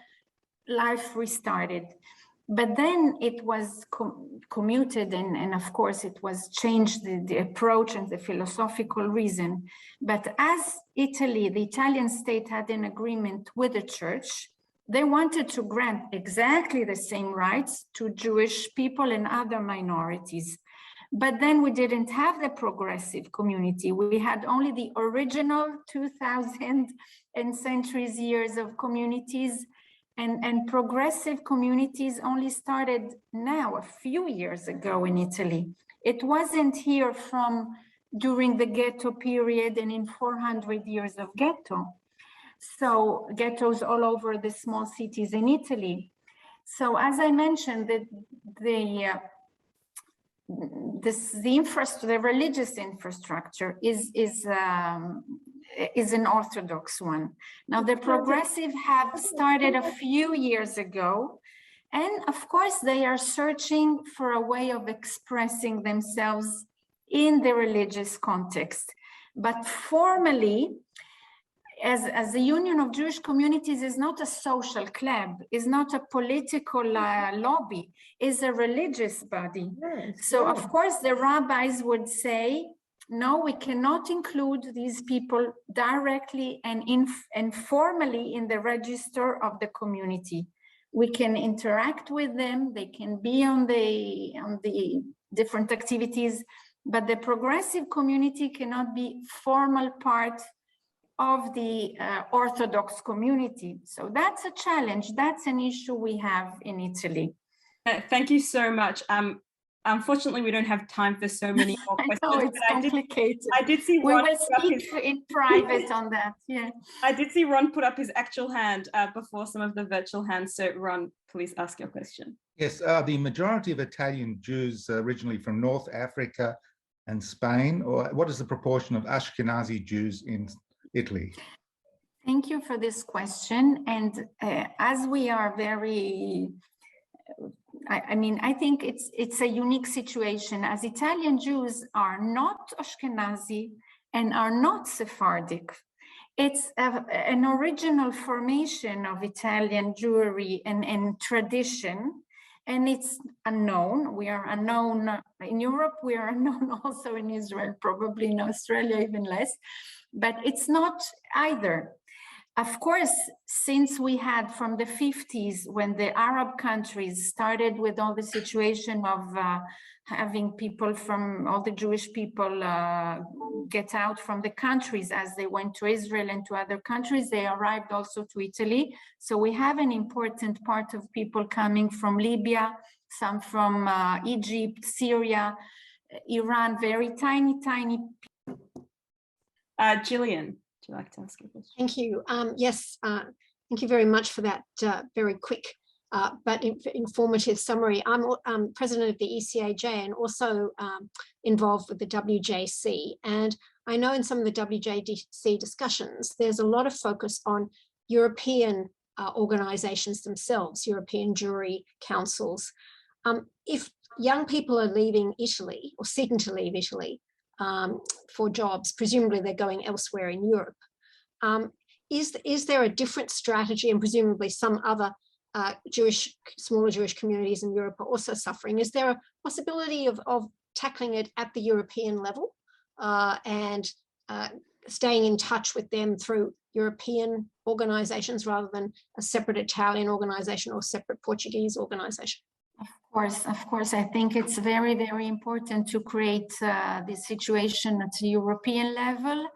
[SPEAKER 20] life restarted. But then it was commuted, and of course, it was changed, the approach and the philosophical reason. But as Italy, the Italian state had an agreement with the church, they wanted to grant exactly the same rights to Jewish people and other minorities. But then we didn't have the progressive community. We had only the original 2000 and centuries years of communities, and progressive communities only started now, a few years ago in Italy. It wasn't here from during the ghetto period and in 400 years of ghetto. So ghettos all over the small cities in Italy. So as I mentioned, the religious infrastructure is an Orthodox one. Now the progressive have started a few years ago, and of course they are searching for a way of expressing themselves in the religious context. But formally, as the Union of Jewish Communities is not a social club, is not a political lobby, is a religious body. Yes, so yes. Of course the rabbis would say, no, we cannot include these people directly and formally in the register of the community. We can interact with them, they can be on the different activities, but the progressive community cannot be formal part of the Orthodox community. So that's a challenge, that's an issue we have in Italy.
[SPEAKER 19] Thank you so much. Unfortunately, we don't have time for so many more questions.
[SPEAKER 20] I know, it's complicated.
[SPEAKER 19] I did see
[SPEAKER 20] we
[SPEAKER 19] Ron
[SPEAKER 20] will speak in private on that, yeah.
[SPEAKER 19] I did see Ron put up his actual hand before some of the virtual hands. So Ron, please ask your question.
[SPEAKER 22] Yes, the majority of Italian Jews originally from North Africa and Spain, or what is the proportion of Ashkenazi Jews in Italy?
[SPEAKER 20] Thank you for this question. And as we are very I mean, I think it's a unique situation, as Italian Jews are not Ashkenazi and are not Sephardic. It's an original formation of Italian Jewry and tradition, and it's unknown. We are unknown in Europe, we are unknown also in Israel, probably in Australia even less, but it's not either. Of course, since we had from the 50s, when the Arab countries started with all the situation of having people from, all the Jewish people get out from the countries as they went to Israel and to other countries, they arrived also to Italy. So we have an important part of people coming from Libya, some from Egypt, Syria, Iran, very tiny people.
[SPEAKER 19] Gillian. Would you like to ask a question?
[SPEAKER 1] Thank you. Yes, thank you very much for that very quick but informative summary. I'm president of the ECAJ and also involved with the WJC. And I know in some of the WJC discussions, there's a lot of focus on European organizations themselves, European Jewry councils. If young people are leaving Italy or seeking to leave Italy, for jobs, presumably they're going elsewhere in Europe. Is there a different strategy, and presumably some other smaller Jewish communities in Europe are also suffering? Is there a possibility of tackling it at the European level and staying in touch with them through European organizations rather than a separate Italian organization or separate Portuguese organization?
[SPEAKER 20] Of course, I think it's very, very important to create this situation at the European level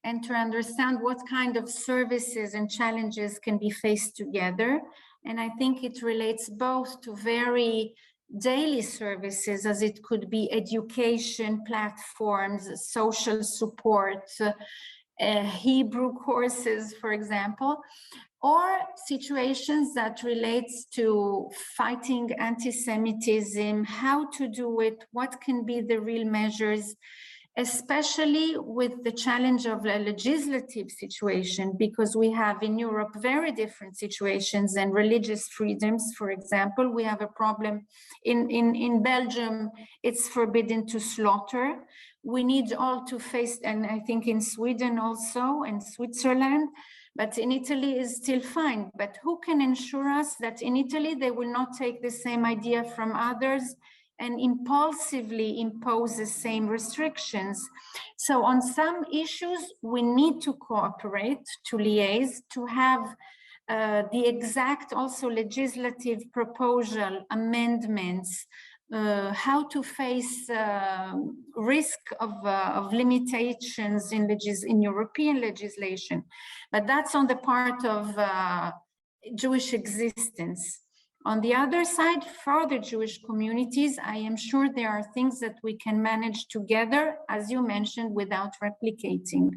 [SPEAKER 20] and to understand what kind of services and challenges can be faced together. And I think it relates both to very daily services, as it could be education platforms, social support, Hebrew courses, for example, or situations that relates to fighting anti-Semitism, how to do it, what can be the real measures, especially with the challenge of a legislative situation, because we have in Europe very different situations and religious freedoms. For example, we have a problem in Belgium, it's forbidden to slaughter. We need all to face, and I think in Sweden also, and Switzerland, but in Italy is still fine. But who can ensure us that in Italy they will not take the same idea from others and impulsively impose the same restrictions? So on some issues, we need to cooperate, to liaise, to have the exact also legislative proposal, amendments, how to face risk of limitations in European legislation. But that's on the part of Jewish existence. On the other side, for the Jewish communities, I am sure there are things that we can manage together, as you mentioned, without replicating.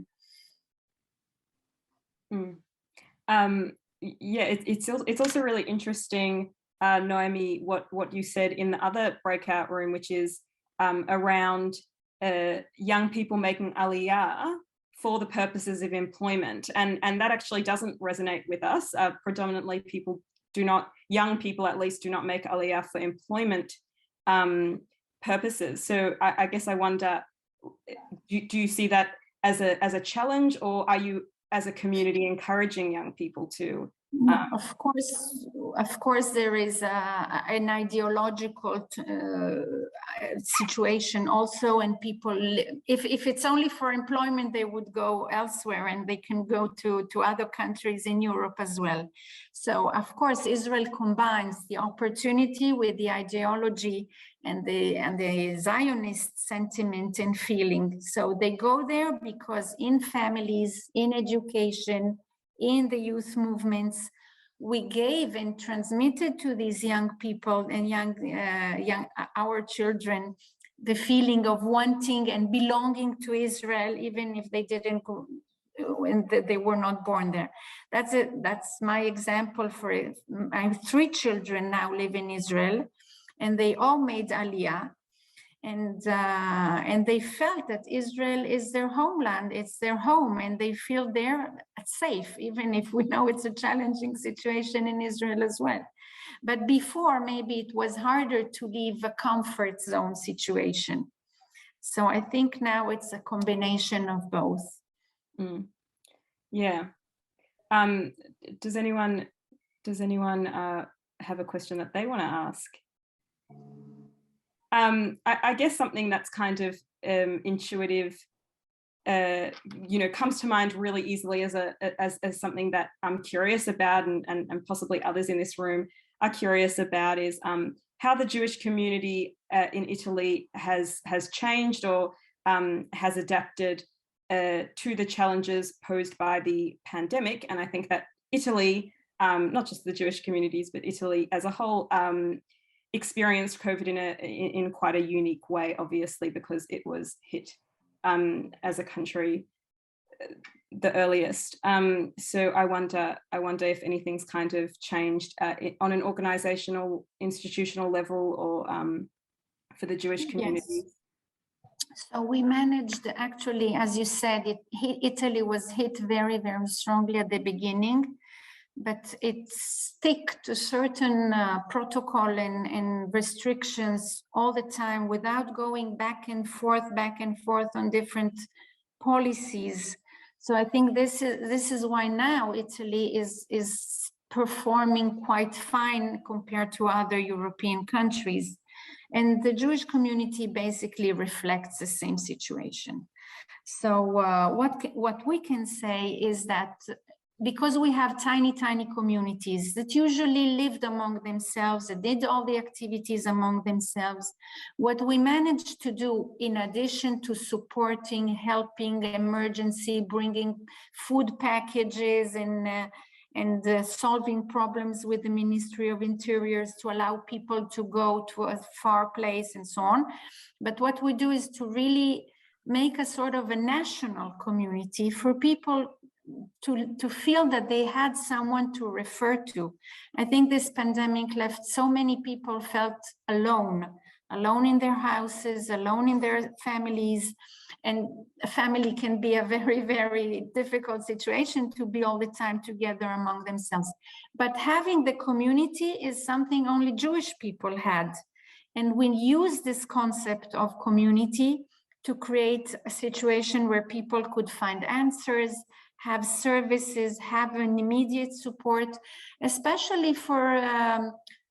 [SPEAKER 19] Yeah, it's also really interesting, Noemi, what you said in the other breakout room, which is around young people making aliyah for the purposes of employment. And that actually doesn't resonate with us. Predominantly young people at least do not make aliyah for employment purposes. So I guess I wonder, do you see that as a challenge, or are you as a community encouraging young people to?
[SPEAKER 20] Of course, there is an ideological situation also, and people, if it's only for employment, they would go elsewhere, and they can go to other countries in Europe as well. So, of course, Israel combines the opportunity with the ideology and the Zionist sentiment and feeling. So they go there because in families, in education, in the youth movements, we gave and transmitted to these young people and our children the feeling of wanting and belonging to Israel, even if they didn't go, they were not born there. That's my example for it. I have 3 children now live in Israel, and they all made Aliyah. And they felt that Israel is their homeland, it's their home, and they feel they're safe, even if we know it's a challenging situation in Israel as well. But before, maybe it was harder to leave a comfort zone situation. So I think now it's a combination of both.
[SPEAKER 19] Yeah. Does anyone have a question that they want to ask? I guess something that's kind of intuitive, comes to mind really easily as something that I'm curious about, and possibly others in this room are curious about, is how the Jewish community in Italy has changed or has adapted to the challenges posed by the pandemic. And I think that Italy, not just the Jewish communities, but Italy as a whole, experienced COVID in quite a unique way, obviously, because it was hit as a country the earliest. So I wonder if anything's kind of changed on an organizational, institutional level, or for the Jewish community.
[SPEAKER 20] Yes. So we managed, actually, as you said, Italy was hit very, very strongly at the beginning, but it stick to certain protocol and restrictions all the time without going back and forth on different policies. So I think this is why now Italy is performing quite fine compared to other European countries. And the Jewish community basically reflects the same situation. So what we can say is that because we have tiny communities that usually lived among themselves, that did all the activities among themselves, what we managed to do, in addition to supporting, helping, emergency, bringing food packages and solving problems with the Ministry of Interiors to allow people to go to a far place and so on. But what we do is to really make a sort of a national community for people to feel that they had someone to refer to. I think this pandemic left so many people felt alone in their houses, alone in their families. And a family can be a very, very difficult situation to be all the time together among themselves. But having the community is something only Jewish people had. And we use this concept of community to create a situation where people could find answers, have services, have an immediate support, especially for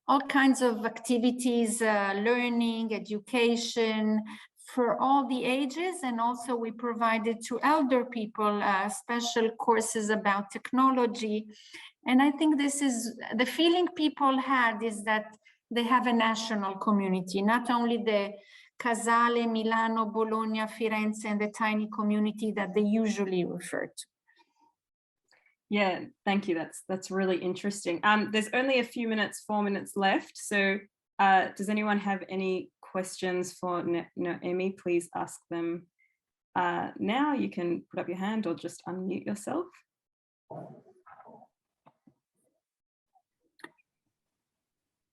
[SPEAKER 20] all kinds of activities, learning, education, for all the ages. And also we provided to elder people special courses about technology. And I think this is the feeling people had, is that they have a national community, not only the Casale, Milano, Bologna, Firenze, and the tiny community that they usually refer to.
[SPEAKER 19] Yeah, thank you. That's really interesting. There's only a few minutes, 4 minutes left. So does anyone have any questions for Noemi? Please ask them now. You can put up your hand or just unmute yourself.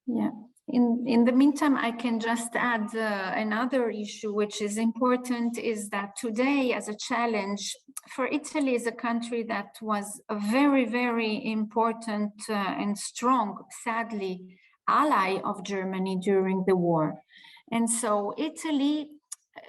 [SPEAKER 20] Yeah. In the meantime, I can just add another issue which is important, is that today, as a challenge for Italy, is a country that was a very, very important and strong, sadly, ally of Germany during the war. And so Italy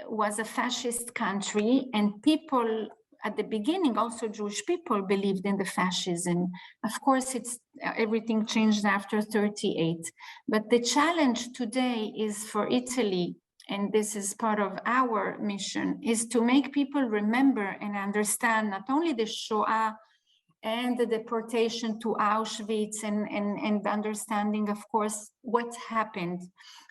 [SPEAKER 20] was a fascist country, and people at the beginning, also Jewish people, believed in the fascism. Of course, everything changed after 1938. But the challenge today is for Italy, and this is part of our mission, is to make people remember and understand not only the Shoah and the deportation to Auschwitz and understanding, of course, what happened,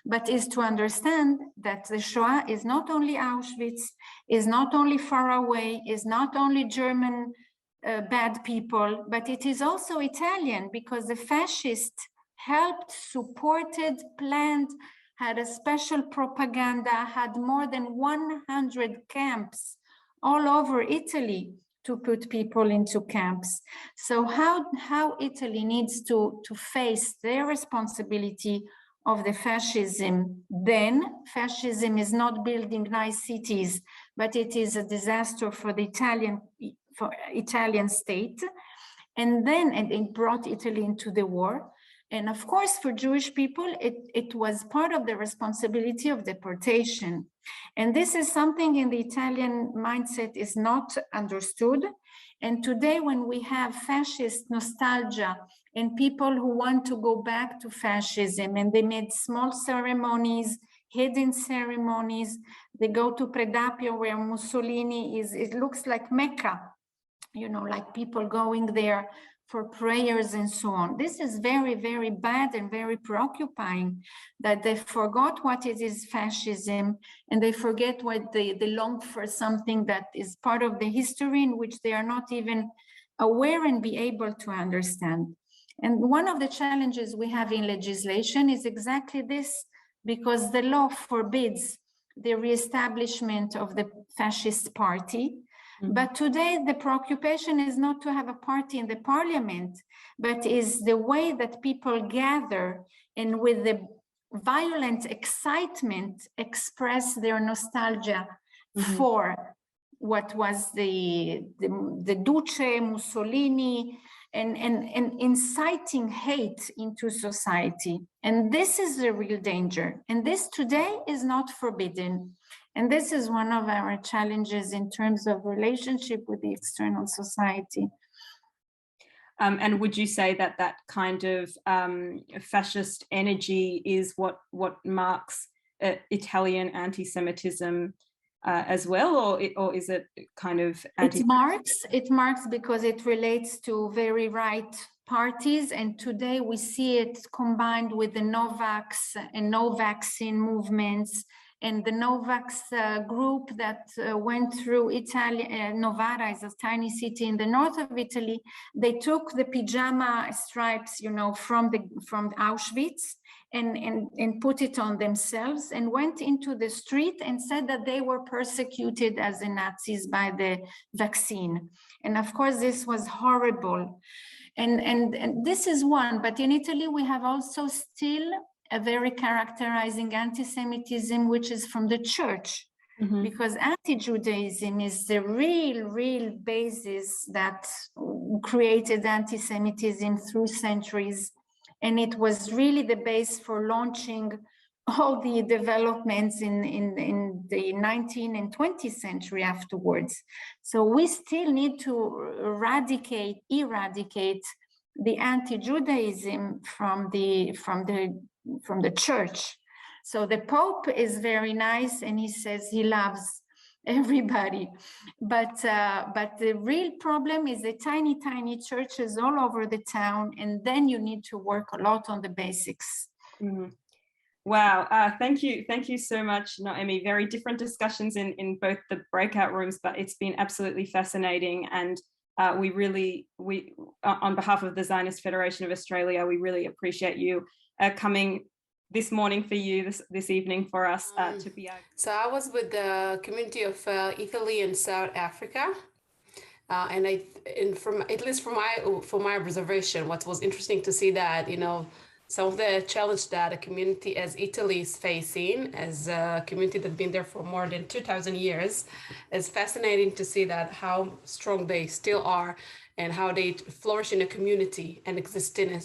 [SPEAKER 20] but is to understand that the Shoah is not only Auschwitz, is not only far away, is not only German bad people, but it is also Italian, because the fascists helped, supported, planned, had a special propaganda, had more than 100 camps all over Italy to put people into camps. So how Italy needs to face their responsibility of the fascism. Then fascism is not building nice cities, but it is a disaster for the Italian state. And then it brought Italy into the war. And of course, for Jewish people, it was part of the responsibility of deportation. And this is something in the Italian mindset is not understood. And today, when we have fascist nostalgia and people who want to go back to fascism, and they made small ceremonies, hidden ceremonies, they go to Predapio where Mussolini is, it looks like Mecca, you know, like people going there for prayers and so on. This is very, very bad and very preoccupying, that they forgot what it is fascism, and they forget what they long for, something that is part of the history in which they are not even aware and be able to understand. And one of the challenges we have in legislation is exactly this, because the law forbids the reestablishment of the fascist party. But today the preoccupation is not to have a party in the parliament, but is the way that people gather and with the violent excitement express their nostalgia for what was the Duce, Mussolini, and inciting hate into society. And this is the real danger. And this today is not forbidden. And this is one of our challenges in terms of relationship with the external society.
[SPEAKER 19] And would you say that that kind of fascist energy is what marks Italian anti-Semitism as well, or is it kind of
[SPEAKER 20] It marks because it relates to very right parties, and today we see it combined with the no-vax and no-vaccine movements, and the no-vax group that went through Italy. Novara is a tiny city in the north of Italy. They took the pajama stripes, you know, from Auschwitz and put it on themselves and went into the street and said that they were persecuted as the Nazis by the vaccine. And of course, this was horrible. And this is one, but in Italy, we have also still a very characterizing anti-Semitism, which is from the church, because anti-Judaism is the real basis that created anti-Semitism through centuries. And it was really the base for launching all the developments in the 19th and 20th century afterwards. So we still need to eradicate the anti-Judaism from the church. So the Pope is very nice, and he says he loves everybody, but the real problem is the tiny churches all over the town, and then you need to work a lot on the basics.
[SPEAKER 19] Wow, thank you so much, Noemi. Very different discussions in both the breakout rooms, but it's been absolutely fascinating, and we on behalf of the Zionist Federation of Australia, we really appreciate you coming this morning for you, this evening for us to be out.
[SPEAKER 2] So I was with the community of Italy and South Africa, and from at least from my observation, what was interesting to see that, you know, some of the challenge that a community as Italy is facing, as a community that's been there for more than 2,000 years, is fascinating to see that how strong they still are and how they flourish in a community and exist in